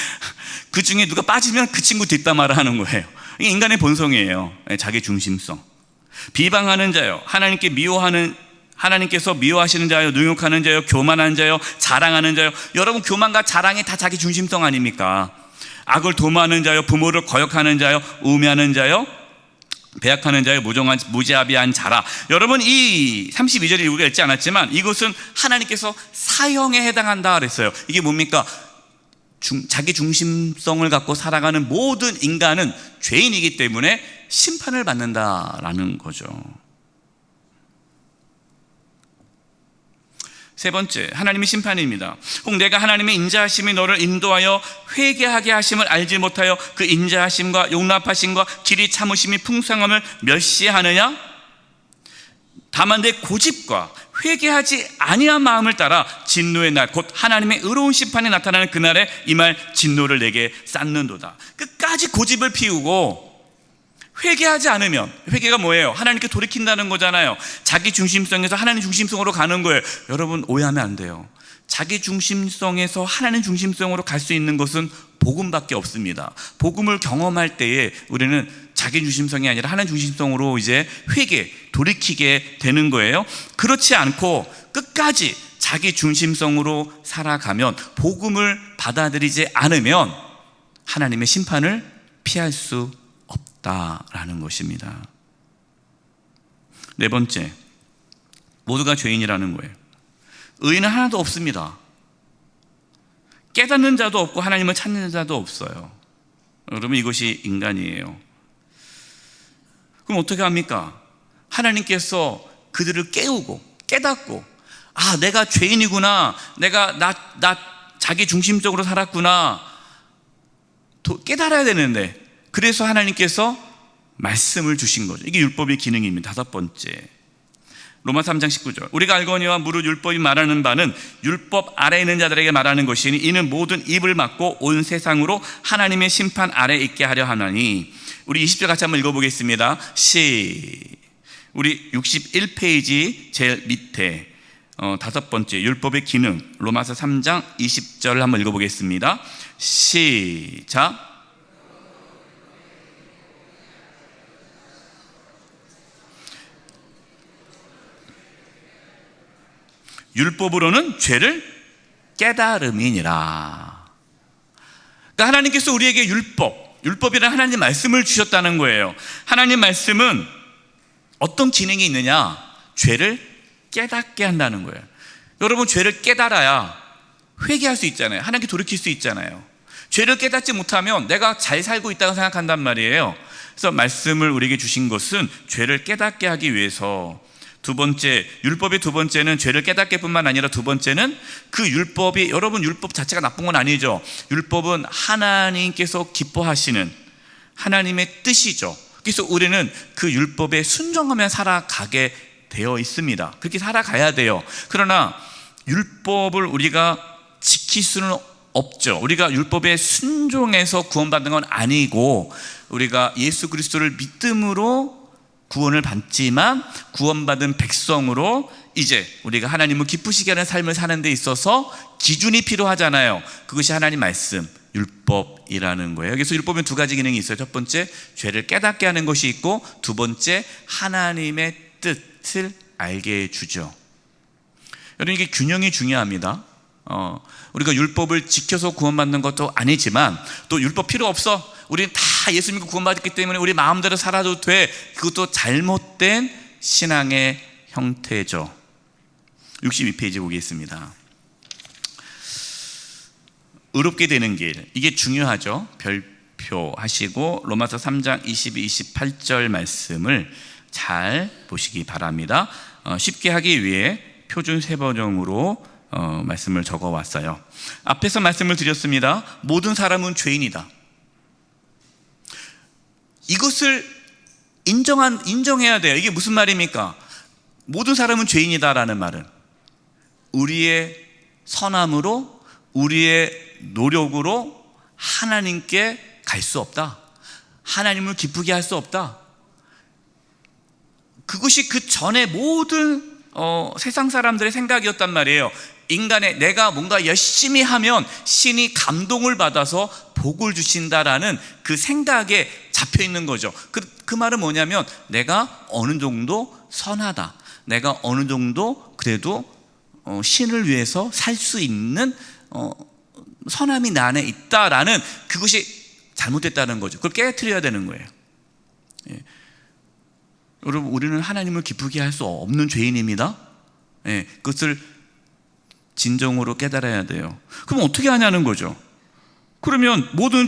그 중에 누가 빠지면 그 친구 뒷담화를 하는 거예요. 이게 인간의 본성이에요. 자기 중심성. 비방하는 자요, 하나님께서 미워하시는 자요, 능욕하는 자요, 교만한 자요, 자랑하는 자요. 여러분, 교만과 자랑이 다 자기 중심성 아닙니까? 악을 도모하는 자요, 부모를 거역하는 자요, 우매하는 자요, 배약하는 자요, 무자비한 자라. 여러분, 이 32절에 우리가 읽지 않았지만 이것은 하나님께서 사형에 해당한다 그랬어요. 이게 뭡니까? 자기 중심성을 갖고 살아가는 모든 인간은 죄인이기 때문에 심판을 받는다라는 거죠. 세 번째, 하나님의 심판입니다. 혹 내가 하나님의 인자하심이 너를 인도하여 회개하게 하심을 알지 못하여 그 인자하심과 용납하심과 길이 참으심이 풍성함을 멸시하느냐? 다만 내 고집과 회개하지 아니한 마음을 따라 진노의 날, 곧 하나님의 의로운 심판이 나타나는 그날에 임할 진노를 내게 쌓는도다. 끝까지 고집을 피우고 회개하지 않으면, 회개가 뭐예요? 하나님께 돌이킨다는 거잖아요. 자기 중심성에서 하나님 중심성으로 가는 거예요. 여러분, 오해하면 안 돼요. 자기 중심성에서 하나님 중심성으로 갈 수 있는 것은 복음밖에 없습니다. 복음을 경험할 때에 우리는 자기 중심성이 아니라 하나님 중심성으로 이제 돌이키게 되는 거예요. 그렇지 않고 끝까지 자기 중심성으로 살아가면, 복음을 받아들이지 않으면 하나님의 심판을 피할 수 없다라는 것입니다. 네 번째, 모두가 죄인이라는 거예요. 의인은 하나도 없습니다. 깨닫는 자도 없고 하나님을 찾는 자도 없어요. 여러분, 이것이 인간이에요. 그럼 어떻게 합니까? 하나님께서 그들을 깨닫고, 아, 내가 죄인이구나, 내가 나 자기 중심적으로 살았구나, 깨달아야 되는데, 그래서 하나님께서 말씀을 주신 거죠. 이게 율법의 기능입니다. 다섯 번째, 로마서 3장 19절. 우리가 알거니와 무릇 율법이 말하는 바는 율법 아래에 있는 자들에게 말하는 것이니 이는 모든 입을 막고 온 세상으로 하나님의 심판 아래에 있게 하려 하나니. 우리 20절 같이 한번 읽어보겠습니다. 우리 61페이지 제일 밑에 다섯 번째, 율법의 기능, 로마서 3장 20절을 한번 읽어보겠습니다. 시작. 율법으로는 죄를 깨달음이니라. 그러니까 하나님께서 우리에게 율법이라는 하나님 말씀을 주셨다는 거예요. 하나님 말씀은 어떤 기능이 있느냐? 죄를 깨닫게 한다는 거예요. 여러분, 죄를 깨달아야 회개할 수 있잖아요. 하나님께 돌이킬 수 있잖아요. 죄를 깨닫지 못하면 내가 잘 살고 있다고 생각한단 말이에요. 그래서 말씀을 우리에게 주신 것은 죄를 깨닫게 하기 위해서. 두 번째, 율법의 두 번째는 죄를 깨닫게 뿐만 아니라 두 번째는 그 율법이, 여러분, 율법 자체가 나쁜 건 아니죠. 율법은 하나님께서 기뻐하시는 하나님의 뜻이죠. 그래서 우리는 그 율법에 순종하며 살아가게 되어 있습니다. 그렇게 살아가야 돼요. 그러나 율법을 우리가 지킬 수는 없죠. 우리가 율법에 순종해서 구원받는 건 아니고, 우리가 예수 그리스도를 믿음으로 구원을 받지만 구원받은 백성으로 이제 우리가 하나님을 기쁘시게 하는 삶을 사는 데 있어서 기준이 필요하잖아요. 그것이 하나님 말씀, 율법이라는 거예요. 그래서 율법은 두 가지 기능이 있어요. 첫 번째, 죄를 깨닫게 하는 것이 있고, 두 번째, 하나님의 뜻을 알게 해주죠. 여러분, 이게 균형이 중요합니다. 우리가 율법을 지켜서 구원받는 것도 아니지만 또 율법 필요 없어, 우리는 다 다 예수 믿고 구원받았기 때문에 우리 마음대로 살아도 돼. 그것도 잘못된 신앙의 형태죠. 62페이지 보겠습니다. 의롭게 되는 길, 이게 중요하죠. 별표하시고 로마서 3장 22, 28절 말씀을 잘 보시기 바랍니다. 쉽게 하기 위해 표준 세번역으로 말씀을 적어왔어요. 앞에서 말씀을 드렸습니다. 모든 사람은 죄인이다. 이것을 인정해야 돼요. 이게 무슨 말입니까? 모든 사람은 죄인이다라는 말은 우리의 선함으로, 우리의 노력으로 하나님께 갈 수 없다. 하나님을 기쁘게 할 수 없다. 그것이 그 전에 모든 세상 사람들의 생각이었단 말이에요. 내가 뭔가 열심히 하면 신이 감동을 받아서 복을 주신다라는 그 생각에 잡혀 있는 거죠. 그 말은 뭐냐면 내가 어느 정도 선하다, 내가 어느 정도 그래도 신을 위해서 살 수 있는 선함이 내 안에 있다라는 그것이 잘못됐다는 거죠. 그걸 깨트려야 되는 거예요. 예. 여러분, 우리는 하나님을 기쁘게 할 수 없는 죄인입니다. 예. 그것을 진정으로 깨달아야 돼요. 그럼 어떻게 하냐는 거죠. 그러면 모든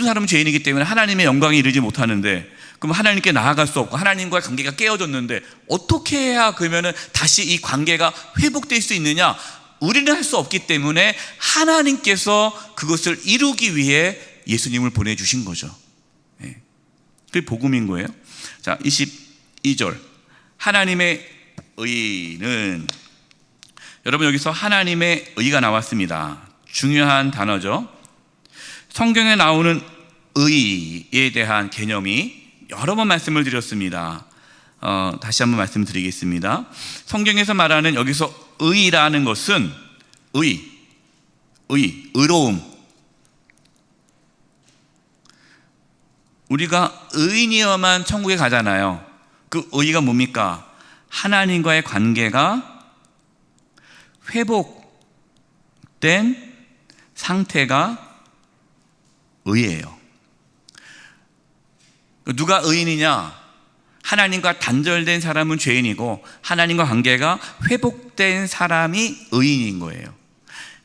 사람은 죄인이기 때문에 하나님의 영광에 이르지 못하는데, 그럼 하나님께 나아갈 수 없고 하나님과의 관계가 깨어졌는데 어떻게 해야 그러면은 다시 이 관계가 회복될 수 있느냐? 우리는 할 수 없기 때문에 하나님께서 그것을 이루기 위해 예수님을 보내주신 거죠. 예. 그게 복음인 거예요. 자, 22절. 하나님의 의는, 여러분 여기서 하나님의 의가 나왔습니다. 중요한 단어죠. 성경에 나오는 의에 대한 개념이 여러 번 말씀을 드렸습니다. 다시 한번 말씀드리겠습니다. 성경에서 말하는 여기서 의라는 것은 의로움. 우리가 의인이어만 천국에 가잖아요. 그 의가 뭡니까? 하나님과의 관계가 회복된 상태가 의예요. 누가 의인이냐? 하나님과 단절된 사람은 죄인이고 하나님과 관계가 회복된 사람이 의인인 거예요.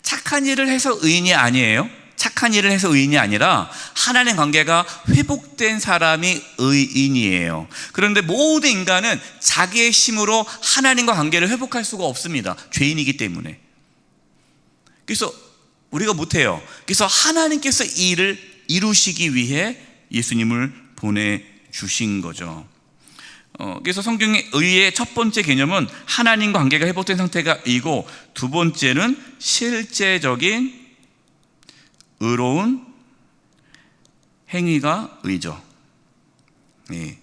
착한 일을 해서 의인이 아니에요. 착한 일을 해서 의인이 아니라 하나님 관계가 회복된 사람이 의인이에요. 그런데 모든 인간은 자기의 힘으로 하나님과 관계를 회복할 수가 없습니다. 죄인이기 때문에. 그래서 우리가 못해요. 그래서 하나님께서 이 일을 이루시기 위해 예수님을 보내주신 거죠. 그래서 성경의 의의 첫 번째 개념은 하나님과 관계가 회복된 상태가 의고, 두 번째는 실제적인 의로운 행위가 의죠. 예.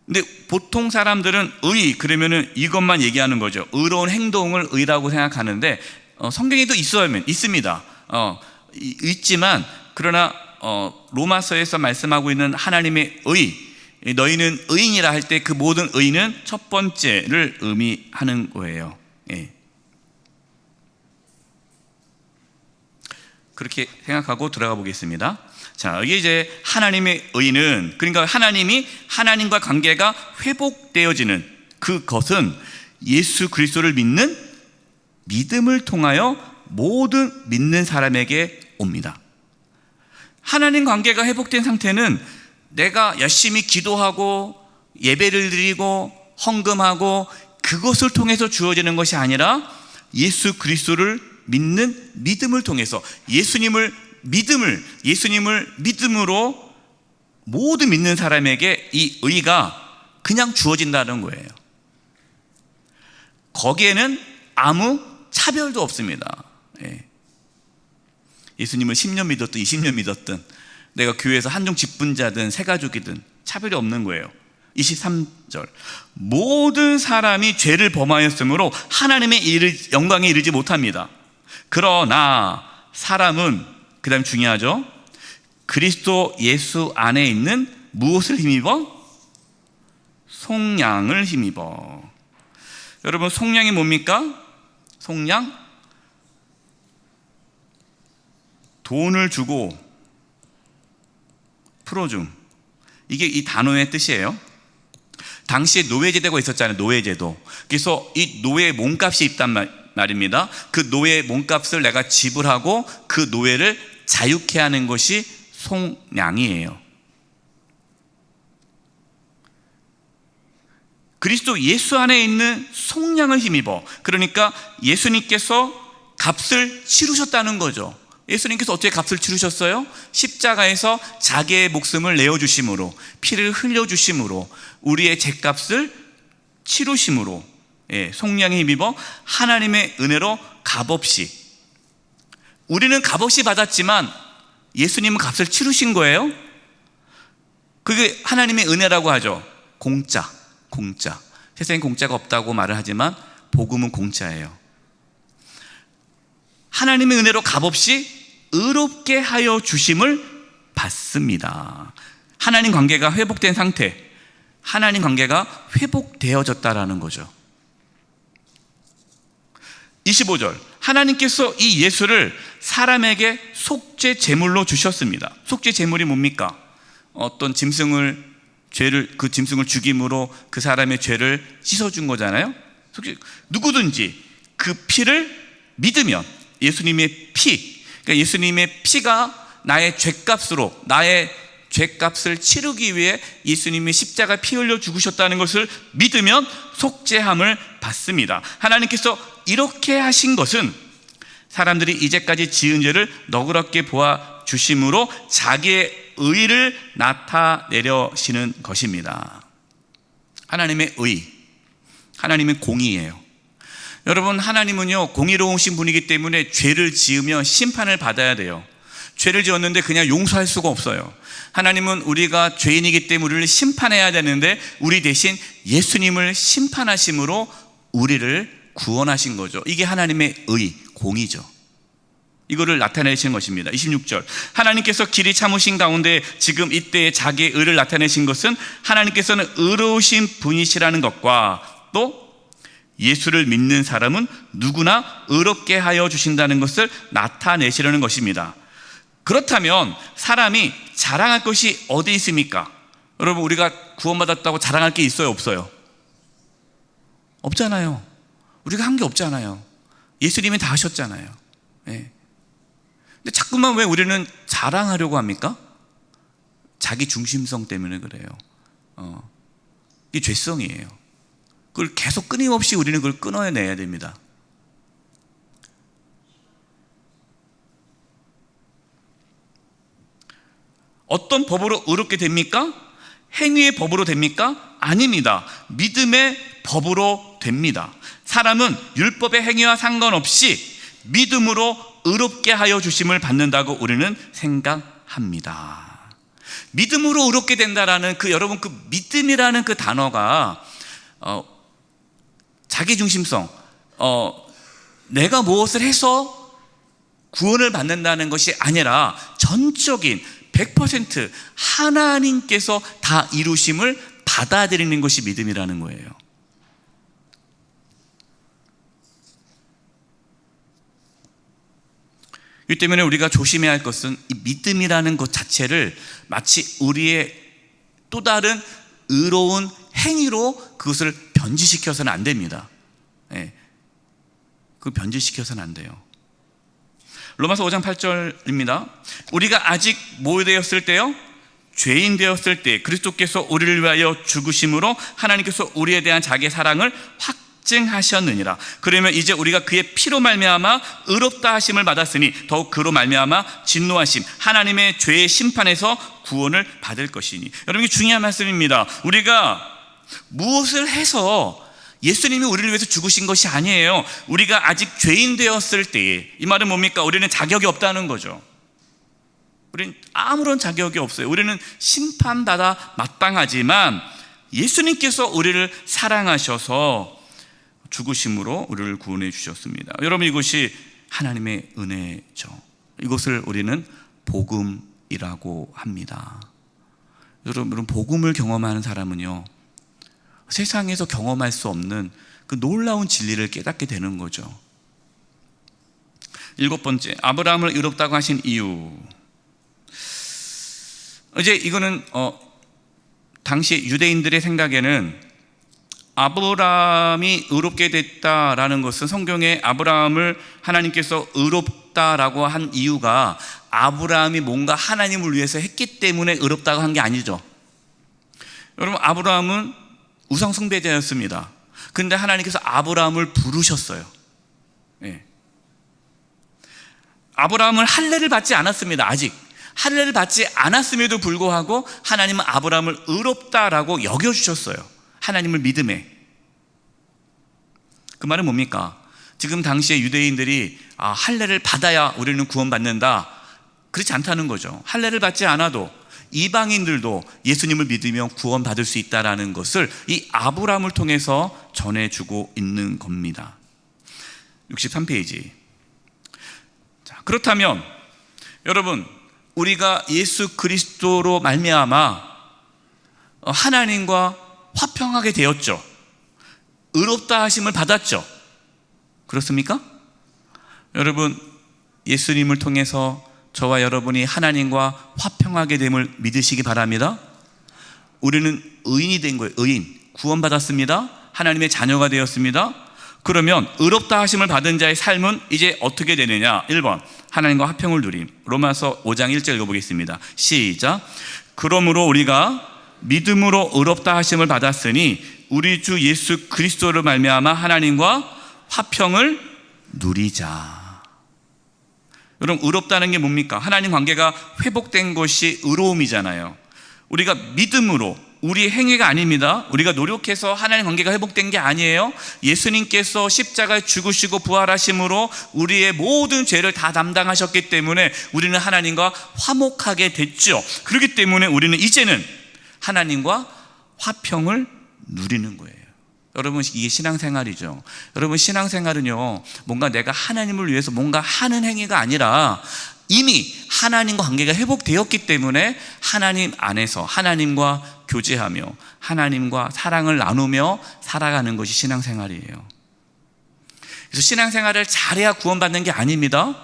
근데 보통 사람들은 그러면은 이것만 얘기하는 거죠. 의로운 행동을 의라고 생각하는데 성경에도 있습니다. 있지만 그러나 로마서에서 말씀하고 있는 하나님의 너희는 의인이라 할 때 그 모든 의는 첫 번째를 의미하는 거예요. 예. 그렇게 생각하고 들어가 보겠습니다. 자, 이게 이제 하나님의 의는, 그러니까 하나님이 하나님과 관계가 회복되어지는 그것은 예수 그리스도를 믿는 믿음을 통하여 모든 믿는 사람에게 옵니다. 하나님 관계가 회복된 상태는 내가 열심히 기도하고 예배를 드리고 헌금하고 그것을 통해서 주어지는 것이 아니라 예수 그리스도를 믿는 믿음을 통해서 예수님을 믿음으로 모든 믿는 사람에게 이 의가 그냥 주어진다는 거예요. 거기에는 아무 차별도 없습니다. 예. 예수님을 10년 믿었든 20년 믿었든 내가 교회에서 한종 직분자든 새가족이든 차별이 없는 거예요. 23절. 모든 사람이 죄를 범하였으므로 하나님의 영광에 이르지 못합니다. 그러나 사람은, 그 다음 중요하죠, 그리스도 예수 안에 있는 무엇을 힘입어? 속량을 힘입어. 여러분, 속량이 뭡니까? 속량? 돈을 주고 프로줌. 이게 이 단어의 뜻이에요. 당시에 노예제도가 있었잖아요. 노예제도. 그래서 이 노예 몸값이 있단 말입니다. 그 노예 몸값을 내가 지불하고 그 노예를 자유케 하는 것이 속량이에요. 그리스도 예수 안에 있는 속량을 힘입어. 그러니까 예수님께서 값을 치르셨다는 거죠. 예수님께서 어떻게 값을 치르셨어요? 십자가에서 자기의 목숨을 내어주심으로, 피를 흘려주심으로, 우리의 죄값을 치르심으로, 속량에 힘입어 하나님의 은혜로 값없이, 우리는 값없이 받았지만 예수님은 값을 치르신 거예요. 그게 하나님의 은혜라고 하죠. 공짜. 세상에 공짜가 없다고 말을 하지만 복음은 공짜예요. 하나님의 은혜로 값없이 의롭게 하여 주심을 받습니다. 하나님 관계가 회복된 상태, 하나님 관계가 회복되어졌다라는 거죠. 25절, 하나님께서 이 예수를 사람에게 속죄 제물로 주셨습니다. 속죄 제물이 뭡니까? 어떤 그 짐승을 죽임으로 그 사람의 죄를 씻어준 거잖아요. 누구든지 그 피를 믿으면, 예수님의 피, 그러니까 예수님의 피가 나의 죄값으로, 나의 죄값을 치르기 위해 예수님이 십자가 피 흘려 죽으셨다는 것을 믿으면 속죄함을 받습니다. 하나님께서 이렇게 하신 것은 사람들이 이제까지 지은 죄를 너그럽게 보아 주심으로 자기의 의를 나타내려시는 것입니다. 하나님의 의, 하나님의 공의예요. 여러분, 하나님은요 공의로우신 분이기 때문에 죄를 지으면 심판을 받아야 돼요. 죄를 지었는데 그냥 용서할 수가 없어요. 하나님은 우리가 죄인이기 때문에 우리를 심판해야 되는데 우리 대신 예수님을 심판하심으로 우리를 구원하신 거죠. 이게 하나님의 의, 공의죠. 이거를 나타내신 것입니다. 26절, 하나님께서 길이 참으신 가운데 지금 이때에 자기의 의를 나타내신 것은 하나님께서는 의로우신 분이시라는 것과 또 예수를 믿는 사람은 누구나 의롭게 하여 주신다는 것을 나타내시려는 것입니다. 그렇다면 사람이 자랑할 것이 어디 있습니까? 여러분, 우리가 구원받았다고 자랑할 게 있어요, 없어요? 없잖아요. 우리가 한 게 없잖아요. 예수님이 다 하셨잖아요. 네. 근데 자꾸만 왜 우리는 자랑하려고 합니까? 자기 중심성 때문에 그래요. 이게 죄성이에요. 그걸 계속 끊임없이 우리는 그걸 끊어내야 됩니다. 어떤 법으로 의롭게 됩니까? 행위의 법으로 됩니까? 아닙니다. 믿음의 법으로 됩니다. 사람은 율법의 행위와 상관없이 믿음으로 의롭게 하여 주심을 받는다고 우리는 생각합니다. 믿음으로 의롭게 된다라는 여러분 그 믿음이라는 그 단어가 자기중심성, 내가 무엇을 해서 구원을 받는다는 것이 아니라 전적인 100% 하나님께서 다 이루심을 받아들이는 것이 믿음이라는 거예요. 이 때문에 우리가 조심해야 할 것은 이 믿음이라는 것 자체를 마치 우리의 또 다른 의로운 행위로 그것을 변질시켜서는 안 됩니다. 네. 그 변질시켜서는 안 돼요. 로마서 5장 8절입니다. 우리가 아직 뭐 되었을 때요? 죄인 되었을 때 그리스도께서 우리를 위하여 죽으심으로 하나님께서 우리에 대한 자기의 사랑을 확증하셨느니라. 그러면 이제 우리가 그의 피로 말미암아 의롭다 하심을 받았으니 더욱 그로 말미암아 진노하심, 하나님의 죄의 심판에서 구원을 받을 것이니. 여러분, 이게 중요한 말씀입니다. 우리가 무엇을 해서 예수님이 우리를 위해서 죽으신 것이 아니에요. 우리가 아직 죄인 되었을 때에, 이 말은 뭡니까? 우리는 자격이 없다는 거죠. 우리는 아무런 자격이 없어요. 우리는 심판받아 마땅하지만 예수님께서 우리를 사랑하셔서 죽으심으로 우리를 구원해 주셨습니다. 여러분, 이것이 하나님의 은혜죠. 이것을 우리는 복음이라고 합니다. 여러분, 복음을 경험하는 사람은요, 세상에서 경험할 수 없는 그 놀라운 진리를 깨닫게 되는 거죠. 7번째, 아브라함을 의롭다고 하신 이유. 이제 이거는 당시 유대인들의 생각에는 아브라함이 의롭게 됐다라는 것은, 성경에 아브라함을 하나님께서 의롭다라고 한 이유가 아브라함이 뭔가 하나님을 위해서 했기 때문에 의롭다고 한 게 아니죠. 여러분, 아브라함은 우상 숭배자였습니다. 근데 하나님께서 아브라함을 부르셨어요. 예. 아브라함은 할례를 받지 않았습니다. 아직 할례를 받지 않았음에도 불구하고 하나님은 아브라함을 의롭다라고 여겨주셨어요. 하나님을 믿음에. 그 말은 뭡니까? 지금 당시에 유대인들이 할례를 받아야 우리는 구원받는다, 그렇지 않다는 거죠. 할례를 받지 않아도 이방인들도 예수님을 믿으면 구원받을 수 있다는 것을 이 아브라함을 통해서 전해주고 있는 겁니다. 63페이지. 자, 그렇다면 여러분, 우리가 예수 그리스도로 말미암아 하나님과 화평하게 되었죠. 의롭다 하심을 받았죠. 그렇습니까? 여러분, 예수님을 통해서 저와 여러분이 하나님과 화평하게 됨을 믿으시기 바랍니다. 우리는 의인이 된 거예요. 의인, 구원받았습니다. 하나님의 자녀가 되었습니다. 그러면 의롭다 하심을 받은 자의 삶은 이제 어떻게 되느냐? 1번, 하나님과 화평을 누림. 로마서 5장 1절 읽어보겠습니다. 시작. 그러므로 우리가 믿음으로 의롭다 하심을 받았으니 우리 주 예수 그리스도를 말미암아 하나님과 화평을 누리자. 여러분, 의롭다는 게 뭡니까? 하나님 관계가 회복된 것이 의로움이잖아요. 우리가 믿음으로, 우리 행위가 아닙니다. 우리가 노력해서 하나님 관계가 회복된 게 아니에요. 예수님께서 십자가에 죽으시고 부활하심으로 우리의 모든 죄를 다 담당하셨기 때문에 우리는 하나님과 화목하게 됐죠. 그렇기 때문에 우리는 이제는 하나님과 화평을 누리는 거예요. 여러분, 이게 신앙생활이죠. 여러분, 신앙생활은요, 뭔가 내가 하나님을 위해서 뭔가 하는 행위가 아니라 이미 하나님과 관계가 회복되었기 때문에 하나님 안에서 하나님과 교제하며 하나님과 사랑을 나누며 살아가는 것이 신앙생활이에요. 그래서 신앙생활을 잘해야 구원받는 게 아닙니다.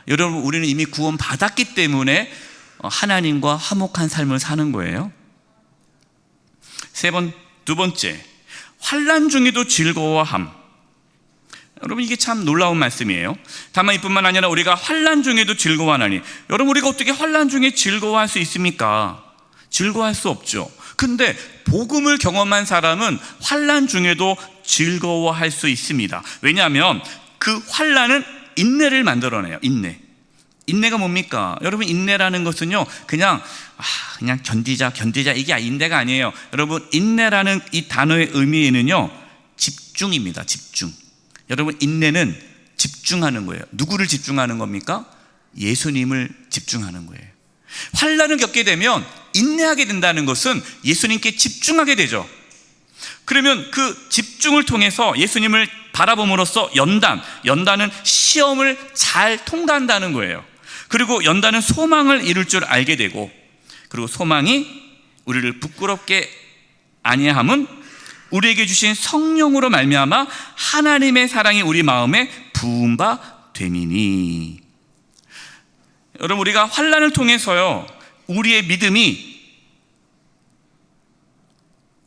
여러분, 우리는 이미 구원받았기 때문에 하나님과 화목한 삶을 사는 거예요. 두 번째, 환난 중에도 즐거워함. 여러분, 이게 참 놀라운 말씀이에요. 다만 이뿐만 아니라 우리가 환난 중에도 즐거워하나니, 여러분, 우리가 어떻게 환난 중에 즐거워할 수 있습니까? 즐거워할 수 없죠. 근데 복음을 경험한 사람은 환난 중에도 즐거워할 수 있습니다. 왜냐하면 그 환난은 인내를 만들어내요. 인내가 뭡니까? 여러분, 인내라는 것은요, 그냥 견디자 이게 인내가 아니에요. 여러분, 인내라는 이 단어의 의미에는요, 집중입니다. 집중. 여러분, 인내는 집중하는 거예요. 누구를 집중하는 겁니까? 예수님을 집중하는 거예요. 환난을 겪게 되면 인내하게 된다는 것은 예수님께 집중하게 되죠. 그러면 그 집중을 통해서 예수님을 바라봄으로써 연단은 시험을 잘 통과한다는 거예요. 그리고 연단은 소망을 이룰 줄 알게 되고, 그리고 소망이 우리를 부끄럽게 아니함은 우리에게 주신 성령으로 말미암아 하나님의 사랑이 우리 마음에 부은 바 됨이니. 여러분, 우리가 환난을 통해서요, 우리의 믿음이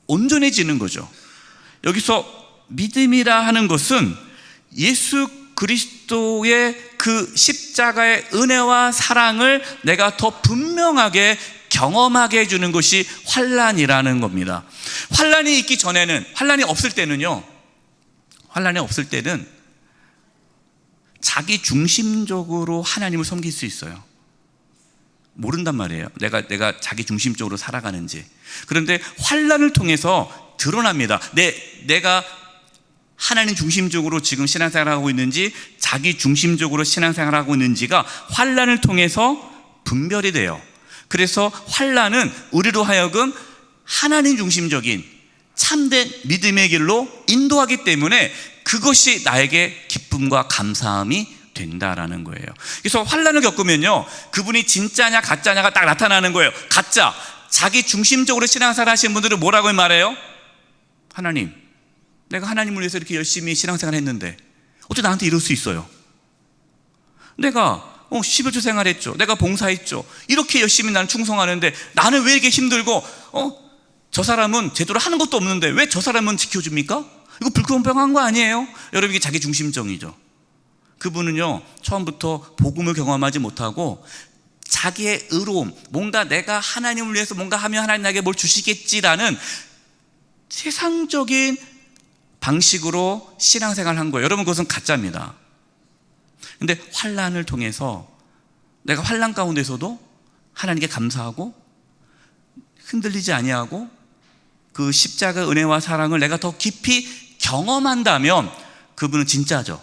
온전해지는 거죠. 여기서 믿음이라 하는 것은 예수 그리스도의 그 십자가의 은혜와 사랑을 내가 더 분명하게 경험하게 해주는 것이 환난이라는 겁니다. 환난이 있기 전에는, 환난이 없을 때는 자기 중심적으로 하나님을 섬길 수 있어요. 모른단 말이에요. 내가 자기 중심적으로 살아가는지. 그런데 환난을 통해서 드러납니다. 내가 하나님 중심적으로 지금 신앙생활하고 있는지, 자기 중심적으로 신앙생활하고 있는지가 환난을 통해서 분별이 돼요. 그래서 환난은 우리로 하여금 하나님 중심적인 참된 믿음의 길로 인도하기 때문에 그것이 나에게 기쁨과 감사함이 된다라는 거예요. 그래서 환난을 겪으면요, 그분이 진짜냐 가짜냐가 딱 나타나는 거예요. 가짜, 자기 중심적으로 신앙생활 하시는 분들은 뭐라고 말해요? 하나님, 내가 하나님을 위해서 이렇게 열심히 신앙생활 했는데 어떻게 나한테 이럴 수 있어요? 내가 11조 생활했죠. 내가 봉사했죠. 이렇게 열심히 나는 충성하는데 나는 왜 이렇게 힘들고 저 사람은 제대로 하는 것도 없는데 왜 저 사람은 지켜줍니까? 이거 불공평한 거 아니에요? 여러분, 이게 자기 중심적이죠. 그분은요, 처음부터 복음을 경험하지 못하고 자기의 의로움, 뭔가 내가 하나님을 위해서 뭔가 하면 하나님 나에게 뭘 주시겠지라는 세상적인 방식으로 신앙생활을 한 거예요. 여러분, 그것은 가짜입니다. 근데 환난을 통해서 내가 환난 가운데서도 하나님께 감사하고 흔들리지 아니하고 그 십자가 은혜와 사랑을 내가 더 깊이 경험한다면 그분은 진짜죠.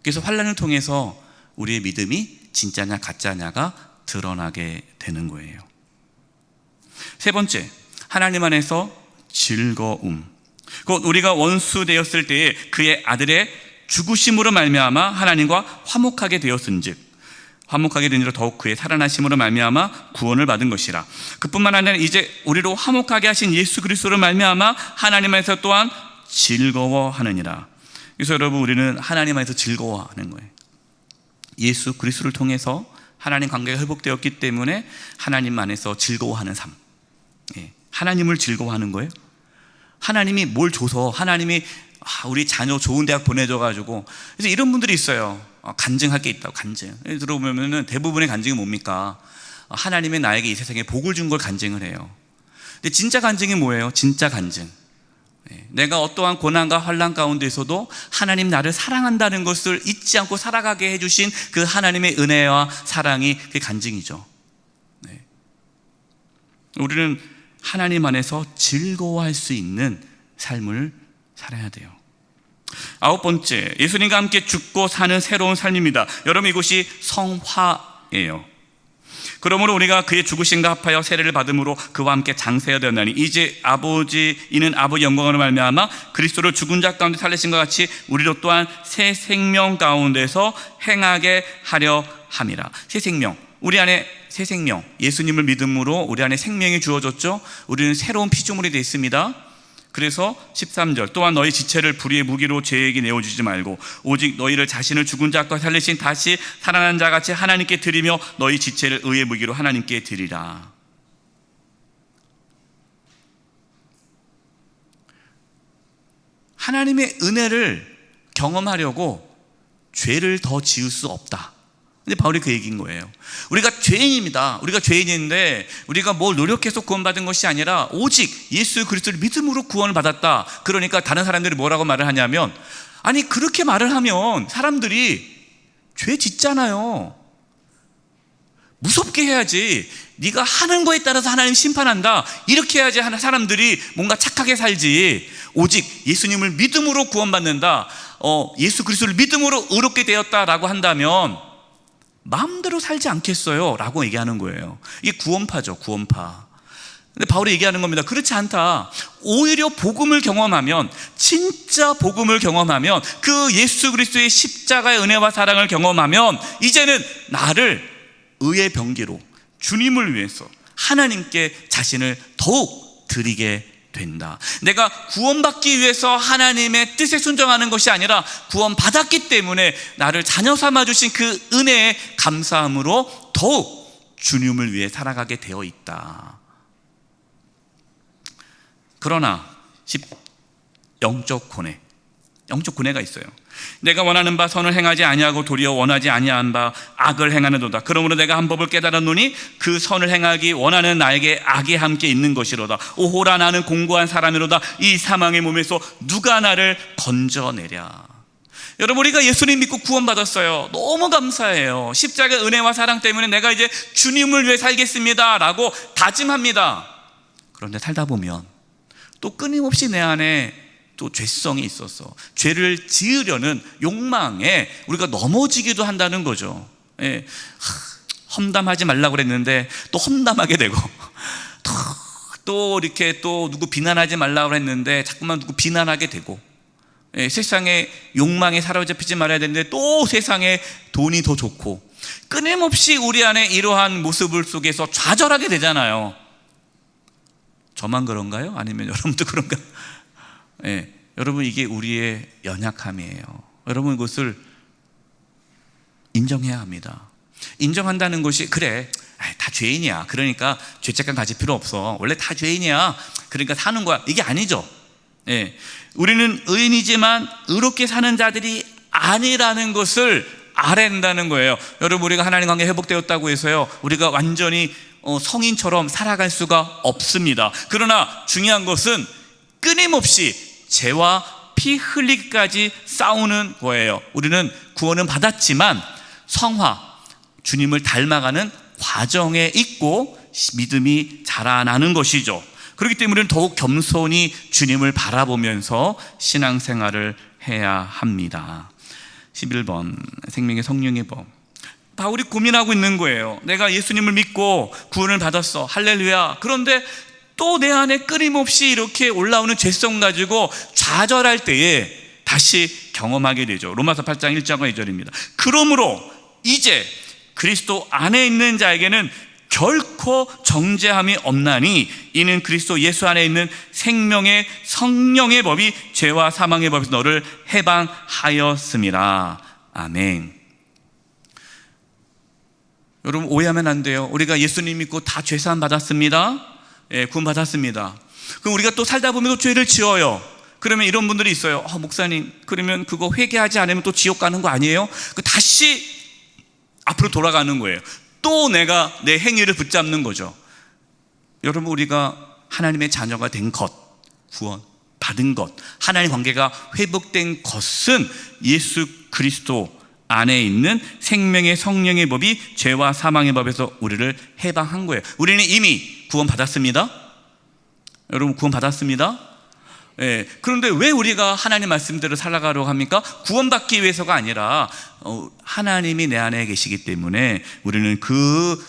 그래서 환난을 통해서 우리의 믿음이 진짜냐 가짜냐가 드러나게 되는 거예요. 세 번째, 하나님 안에서 즐거움. 곧 우리가 원수 되었을 때에 그의 아들의 죽으심으로 말미암아 하나님과 화목하게 되었은즉 화목하게 된 이로 더욱 그의 살아나심으로 말미암아 구원을 받은 것이라. 그뿐만 아니라 이제 우리로 화목하게 하신 예수 그리스도로 말미암아 하나님 안에서 또한 즐거워하느니라. 그래서 여러분, 우리는 하나님 안에서 즐거워하는 거예요. 예수 그리스도를 통해서 하나님 관계가 회복되었기 때문에 하나님 안에서 즐거워하는 삶. 하나님을 즐거워하는 거예요. 하나님이 뭘 줘서 하나님이 우리 자녀 좋은 대학 보내줘가지고, 그래서 이런 분들이 있어요. 간증할 게 있다고. 간증 들어보면은 대부분의 간증이 뭡니까? 하나님이 나에게 이 세상에 복을 준 걸 간증을 해요. 근데 진짜 간증이 뭐예요? 진짜 간증, 내가 어떠한 고난과 환난 가운데서도 하나님 나를 사랑한다는 것을 잊지 않고 살아가게 해주신 그 하나님의 은혜와 사랑이 그 간증이죠. 우리는 하나님 안에서 즐거워할 수 있는 삶을 살아야 돼요. 아홉 번째, 예수님과 함께 죽고 사는 새로운 삶입니다. 여러분, 이것이 성화예요. 그러므로 우리가 그의 죽으심과 합하여 세례를 받음으로 그와 함께 장세가 되었나니 이제 이는 아버지 영광으로 말미암아 그리스도를 죽은 자 가운데 살리신 것 같이 우리로 또한 새 생명 가운데서 행하게 하려 함이라. 새 생명, 우리 안에 새 생명, 예수님을 믿음으로 우리 안에 생명이 주어졌죠. 우리는 새로운 피조물이 되어 있습니다. 그래서 13절, 또한 너희 지체를 불의의 무기로 죄에게 내어주지 말고 오직 너희를 자신을 죽은 자과 살리신 다시 살아난 자같이 하나님께 드리며 너희 지체를 의의 무기로 하나님께 드리라. 하나님의 은혜를 경험하려고 죄를 더 지을 수 없다. 근데 바울이 그 얘기인 거예요. 우리가 죄인입니다. 우리가 죄인인데 우리가 뭘 노력해서 구원받은 것이 아니라 오직 예수 그리스도를 믿음으로 구원을 받았다. 그러니까 다른 사람들이 뭐라고 말을 하냐면, 아니 그렇게 말을 하면 사람들이 죄 짓잖아요. 무섭게 해야지. 네가 하는 거에 따라서 하나님 심판한다, 이렇게 해야지 사람들이 뭔가 착하게 살지. 오직 예수님을 믿음으로 구원받는다, 예수 그리스도를 믿음으로 의롭게 되었다라고 한다면 마음대로 살지 않겠어요? 라고 얘기하는 거예요. 이게 구원파죠, 구원파. 근데 바울이 얘기하는 겁니다. 그렇지 않다. 오히려 복음을 경험하면, 진짜 복음을 경험하면, 그 예수 그리스도의 십자가의 은혜와 사랑을 경험하면 이제는 나를 의의 병기로 주님을 위해서 하나님께 자신을 더욱 드리게 된다. 내가 구원받기 위해서 하나님의 뜻에 순종하는 것이 아니라 구원받았기 때문에 나를 자녀 삼아주신 그 은혜에 감사함으로 더욱 주님을 위해 살아가게 되어 있다. 그러나 영적 고뇌가 있어요. 내가 원하는 바 선을 행하지 아니하고 도리어 원하지 아니한 바 악을 행하는도다. 그러므로 내가 한 법을 깨달았노니 그 선을 행하기 원하는 나에게 악이 함께 있는 것이로다. 오호라, 나는 공고한 사람이로다. 이 사망의 몸에서 누가 나를 건져내랴. 여러분, 우리가 예수님 믿고 구원받았어요. 너무 감사해요. 십자가의 은혜와 사랑 때문에 내가 이제 주님을 위해 살겠습니다 라고 다짐합니다. 그런데 살다 보면 또 끊임없이 내 안에 또 죄성이 있어서 죄를 지으려는 욕망에 우리가 넘어지기도 한다는 거죠. 험담하지 말라고 그랬는데 또 험담하게 되고, 또 이렇게 또 누구 비난하지 말라고 했는데 자꾸만 누구 비난하게 되고, 세상의 욕망에 사로잡히지 말아야 되는데 또 세상에 돈이 더 좋고, 끊임없이 우리 안에 이러한 모습을 속에서 좌절하게 되잖아요. 저만 그런가요? 아니면 여러분도 그런가? 여러분, 이게 우리의 연약함이에요. 여러분, 이것을 인정해야 합니다. 인정한다는 것이 그래, 다 죄인이야, 그러니까 죄책감 가질 필요 없어, 원래 다 죄인이야, 그러니까 사는 거야, 이게 아니죠. 예, 우리는 의인이지만 의롭게 사는 자들이 아니라는 것을 알아야 한다는 거예요. 여러분, 우리가 하나님 관계 회복되었다고 해서요 우리가 완전히 성인처럼 살아갈 수가 없습니다. 그러나 중요한 것은 끊임없이 죄와 피 흘리기까지 싸우는 거예요. 우리는 구원은 받았지만 성화, 주님을 닮아가는 과정에 있고 믿음이 자라나는 것이죠. 그렇기 때문에 더욱 겸손히 주님을 바라보면서 신앙생활을 해야 합니다. 11번 생명의 성령의 법. 바울이 고민하고 있는 거예요. 내가 예수님을 믿고 구원을 받았어, 할렐루야. 그런데 또 내 안에 끊임없이 이렇게 올라오는 죄성 가지고 좌절할 때에 다시 경험하게 되죠. 로마서 8장 1절과 2절입니다. 그러므로 이제 그리스도 안에 있는 자에게는 결코 정죄함이 없나니 이는 그리스도 예수 안에 있는 생명의 성령의 법이 죄와 사망의 법에서 너를 해방하였음이라. 아멘. 여러분, 오해하면 안 돼요. 우리가 예수님 믿고 다 죄사함 받았습니다. 예, 구원 받았습니다. 그럼 우리가 또 살다 보면 또 죄를 지어요. 그러면 이런 분들이 있어요. 목사님, 그러면 그거 회개하지 않으면 또 지옥 가는 거 아니에요? 다시 앞으로 돌아가는 거예요. 또 내가 내 행위를 붙잡는 거죠. 여러분, 우리가 하나님의 자녀가 된 것, 구원 받은 것, 하나님 관계가 회복된 것은 예수 그리스도 안에 있는 생명의 성령의 법이 죄와 사망의 법에서 우리를 해방한 거예요. 우리는 이미 구원 받았습니다. 여러분, 구원 받았습니다. 예, 그런데 왜 우리가 하나님 말씀대로 살아가려고 합니까? 구원받기 위해서가 아니라 하나님이 내 안에 계시기 때문에 우리는 그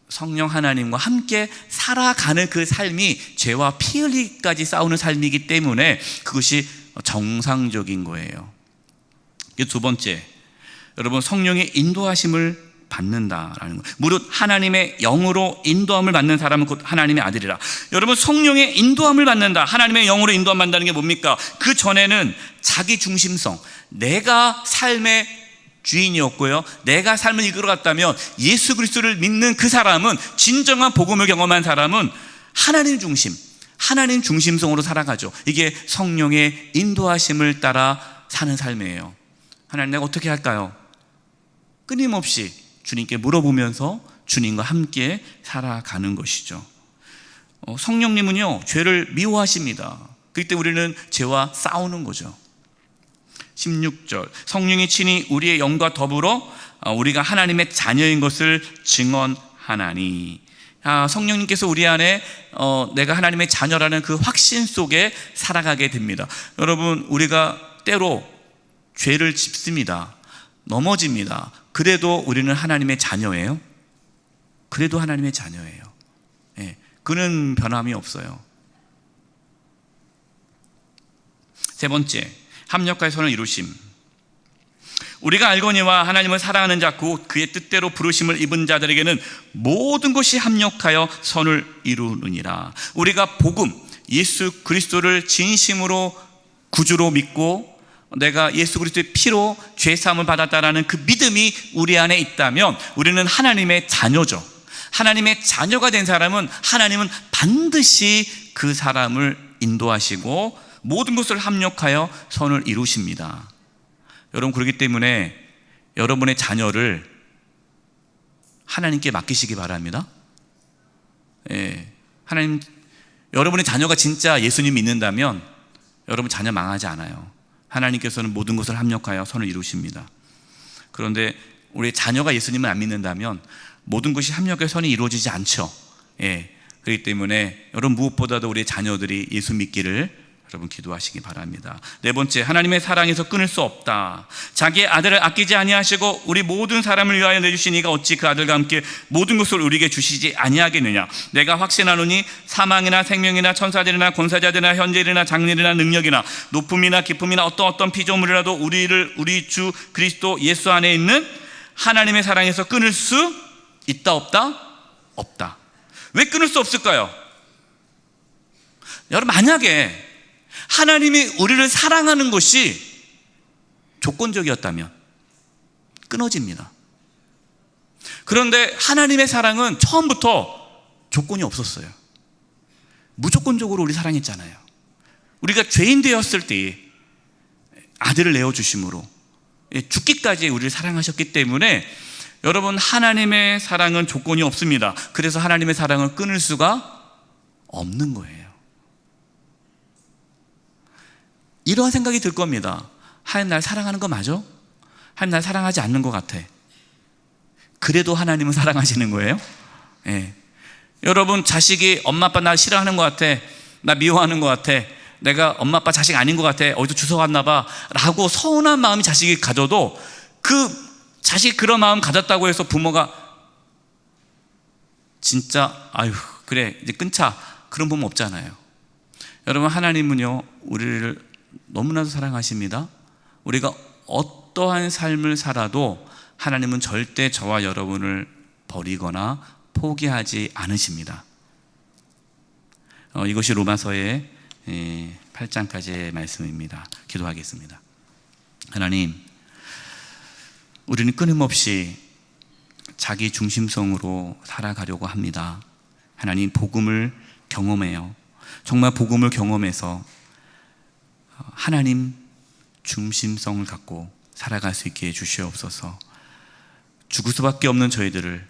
성령 하나님과 함께 살아가는 그 삶이 죄와 피 흘리기까지 싸우는 삶이기 때문에 그것이 정상적인 거예요. 두 번째, 여러분, 성령의 인도하심을 받는다라는 거예요. 무릇 하나님의 영으로 인도함을 받는 사람은 곧 하나님의 아들이라. 여러분, 성령의 인도함을 받는다, 하나님의 영으로 인도함 받는다는 게 뭡니까? 그 전에는 자기 중심성, 내가 삶의 주인이었고요, 내가 삶을 이끌어갔다면 예수 그리스도를 믿는 그 사람은, 진정한 복음을 경험한 사람은 하나님 중심, 하나님 중심성으로 살아가죠. 이게 성령의 인도하심을 따라 사는 삶이에요. 하나님, 내가 어떻게 할까요? 끊임없이 주님께 물어보면서 주님과 함께 살아가는 것이죠. 성령님은요, 죄를 미워하십니다. 그렇기 때문에 우리는 죄와 싸우는 거죠. 16절, 성령이 친히 우리의 영과 더불어 우리가 하나님의 자녀인 것을 증언하나니. 성령님께서 우리 안에 내가 하나님의 자녀라는 그 확신 속에 살아가게 됩니다. 여러분, 우리가 때로 죄를 짓습니다. 넘어집니다. 그래도 우리는 하나님의 자녀예요. 그래도 하나님의 자녀예요. 예, 그는 변함이 없어요. 세 번째, 합력하여 선을 이루심. 우리가 알거니와 하나님을 사랑하는 자, 곧 그의 뜻대로 부르심을 입은 자들에게는 모든 것이 합력하여 선을 이루느니라. 우리가 복음, 예수 그리스도를 진심으로 구주로 믿고 내가 예수 그리스도의 피로 죄 사함을 받았다라는 그 믿음이 우리 안에 있다면 우리는 하나님의 자녀죠. 하나님의 자녀가 된 사람은 하나님은 반드시 그 사람을 인도하시고 모든 것을 합력하여 선을 이루십니다. 여러분, 그렇기 때문에 여러분의 자녀를 하나님께 맡기시기 바랍니다. 예, 하나님, 여러분의 자녀가 진짜 예수님 믿는다면 여러분 자녀 망하지 않아요. 하나님께서는 모든 것을 합력하여 선을 이루십니다. 그런데 우리 자녀가 예수님을 안 믿는다면 모든 것이 합력하여 선이 이루어지지 않죠. 예, 그렇기 때문에 여러분, 무엇보다도 우리 자녀들이 예수 믿기를 여러분 기도하시기 바랍니다. 네 번째, 하나님의 사랑에서 끊을 수 없다. 자기의 아들을 아끼지 아니하시고 우리 모든 사람을 위하여 내주신 이가 어찌 그 아들과 함께 모든 것을 우리에게 주시지 아니하겠느냐. 내가 확신하노니 사망이나 생명이나 천사들이나 권세자들이나 현재일이나 장래일이나 능력이나 높음이나 깊음이나 어떤 피조물이라도 우리 주 그리스도 예수 안에 있는 하나님의 사랑에서 끊을 수 있다 없다? 없다. 왜 끊을 수 없을까요? 여러분, 만약에 하나님이 우리를 사랑하는 것이 조건적이었다면 끊어집니다. 그런데 하나님의 사랑은 처음부터 조건이 없었어요. 무조건적으로 우리 사랑했잖아요. 우리가 죄인 되었을 때에 아들을 내어주심으로 죽기까지 우리를 사랑하셨기 때문에 여러분, 하나님의 사랑은 조건이 없습니다. 그래서 하나님의 사랑을 끊을 수가 없는 거예요. 이러한 생각이 들 겁니다. 하나님 날 사랑하는 거 맞아? 하나님 날 사랑하지 않는 것 같아. 그래도 하나님은 사랑하시는 거예요? 예. 여러분, 자식이 엄마 아빠 나 싫어하는 것 같아, 나 미워하는 것 같아, 내가 엄마 아빠 자식 아닌 것 같아, 어디서 주워갔나 봐 라고 서운한 마음이 자식이 가져도 그 자식 그런 마음 가졌다고 해서 부모가 진짜 아유 그래 이제 끊자, 그런 부모 없잖아요. 여러분, 하나님은요 우리를 너무나도 사랑하십니다. 우리가 어떠한 삶을 살아도 하나님은 절대 저와 여러분을 버리거나 포기하지 않으십니다. 이것이 로마서의 8장까지의 말씀입니다. 기도하겠습니다. 하나님, 우리는 끊임없이 자기 중심성으로 살아가려고 합니다. 하나님, 복음을 경험해요. 정말 복음을 경험해서 하나님 중심성을 갖고 살아갈 수 있게 해주시옵소서. 죽을 수밖에 없는 저희들을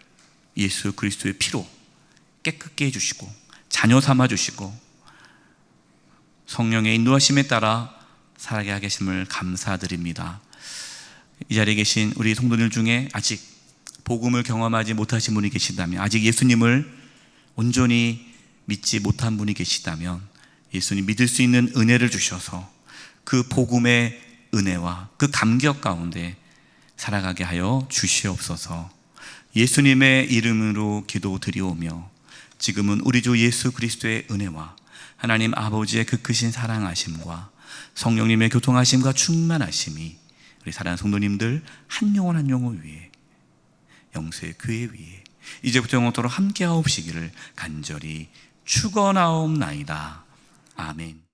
예수 그리스도의 피로 깨끗게 해주시고 자녀 삼아주시고 성령의 인도하심에 따라 살아가게 하심을 감사드립니다. 이 자리에 계신 우리 성도들 중에 아직 복음을 경험하지 못하신 분이 계시다면, 아직 예수님을 온전히 믿지 못한 분이 계시다면 예수님 믿을 수 있는 은혜를 주셔서 그 복음의 은혜와 그 감격 가운데 살아가게 하여 주시옵소서. 예수님의 이름으로 기도드리오며 지금은 우리 주 예수 그리스도의 은혜와 하나님 아버지의 그 크신 사랑하심과 성령님의 교통하심과 충만하심이 우리 사랑하는 성도님들 한 영혼 한 영혼 위에, 영수의 교회 위에 이제부터 영원토록 함께하옵시기를 간절히 축원하옵나이다. 아멘.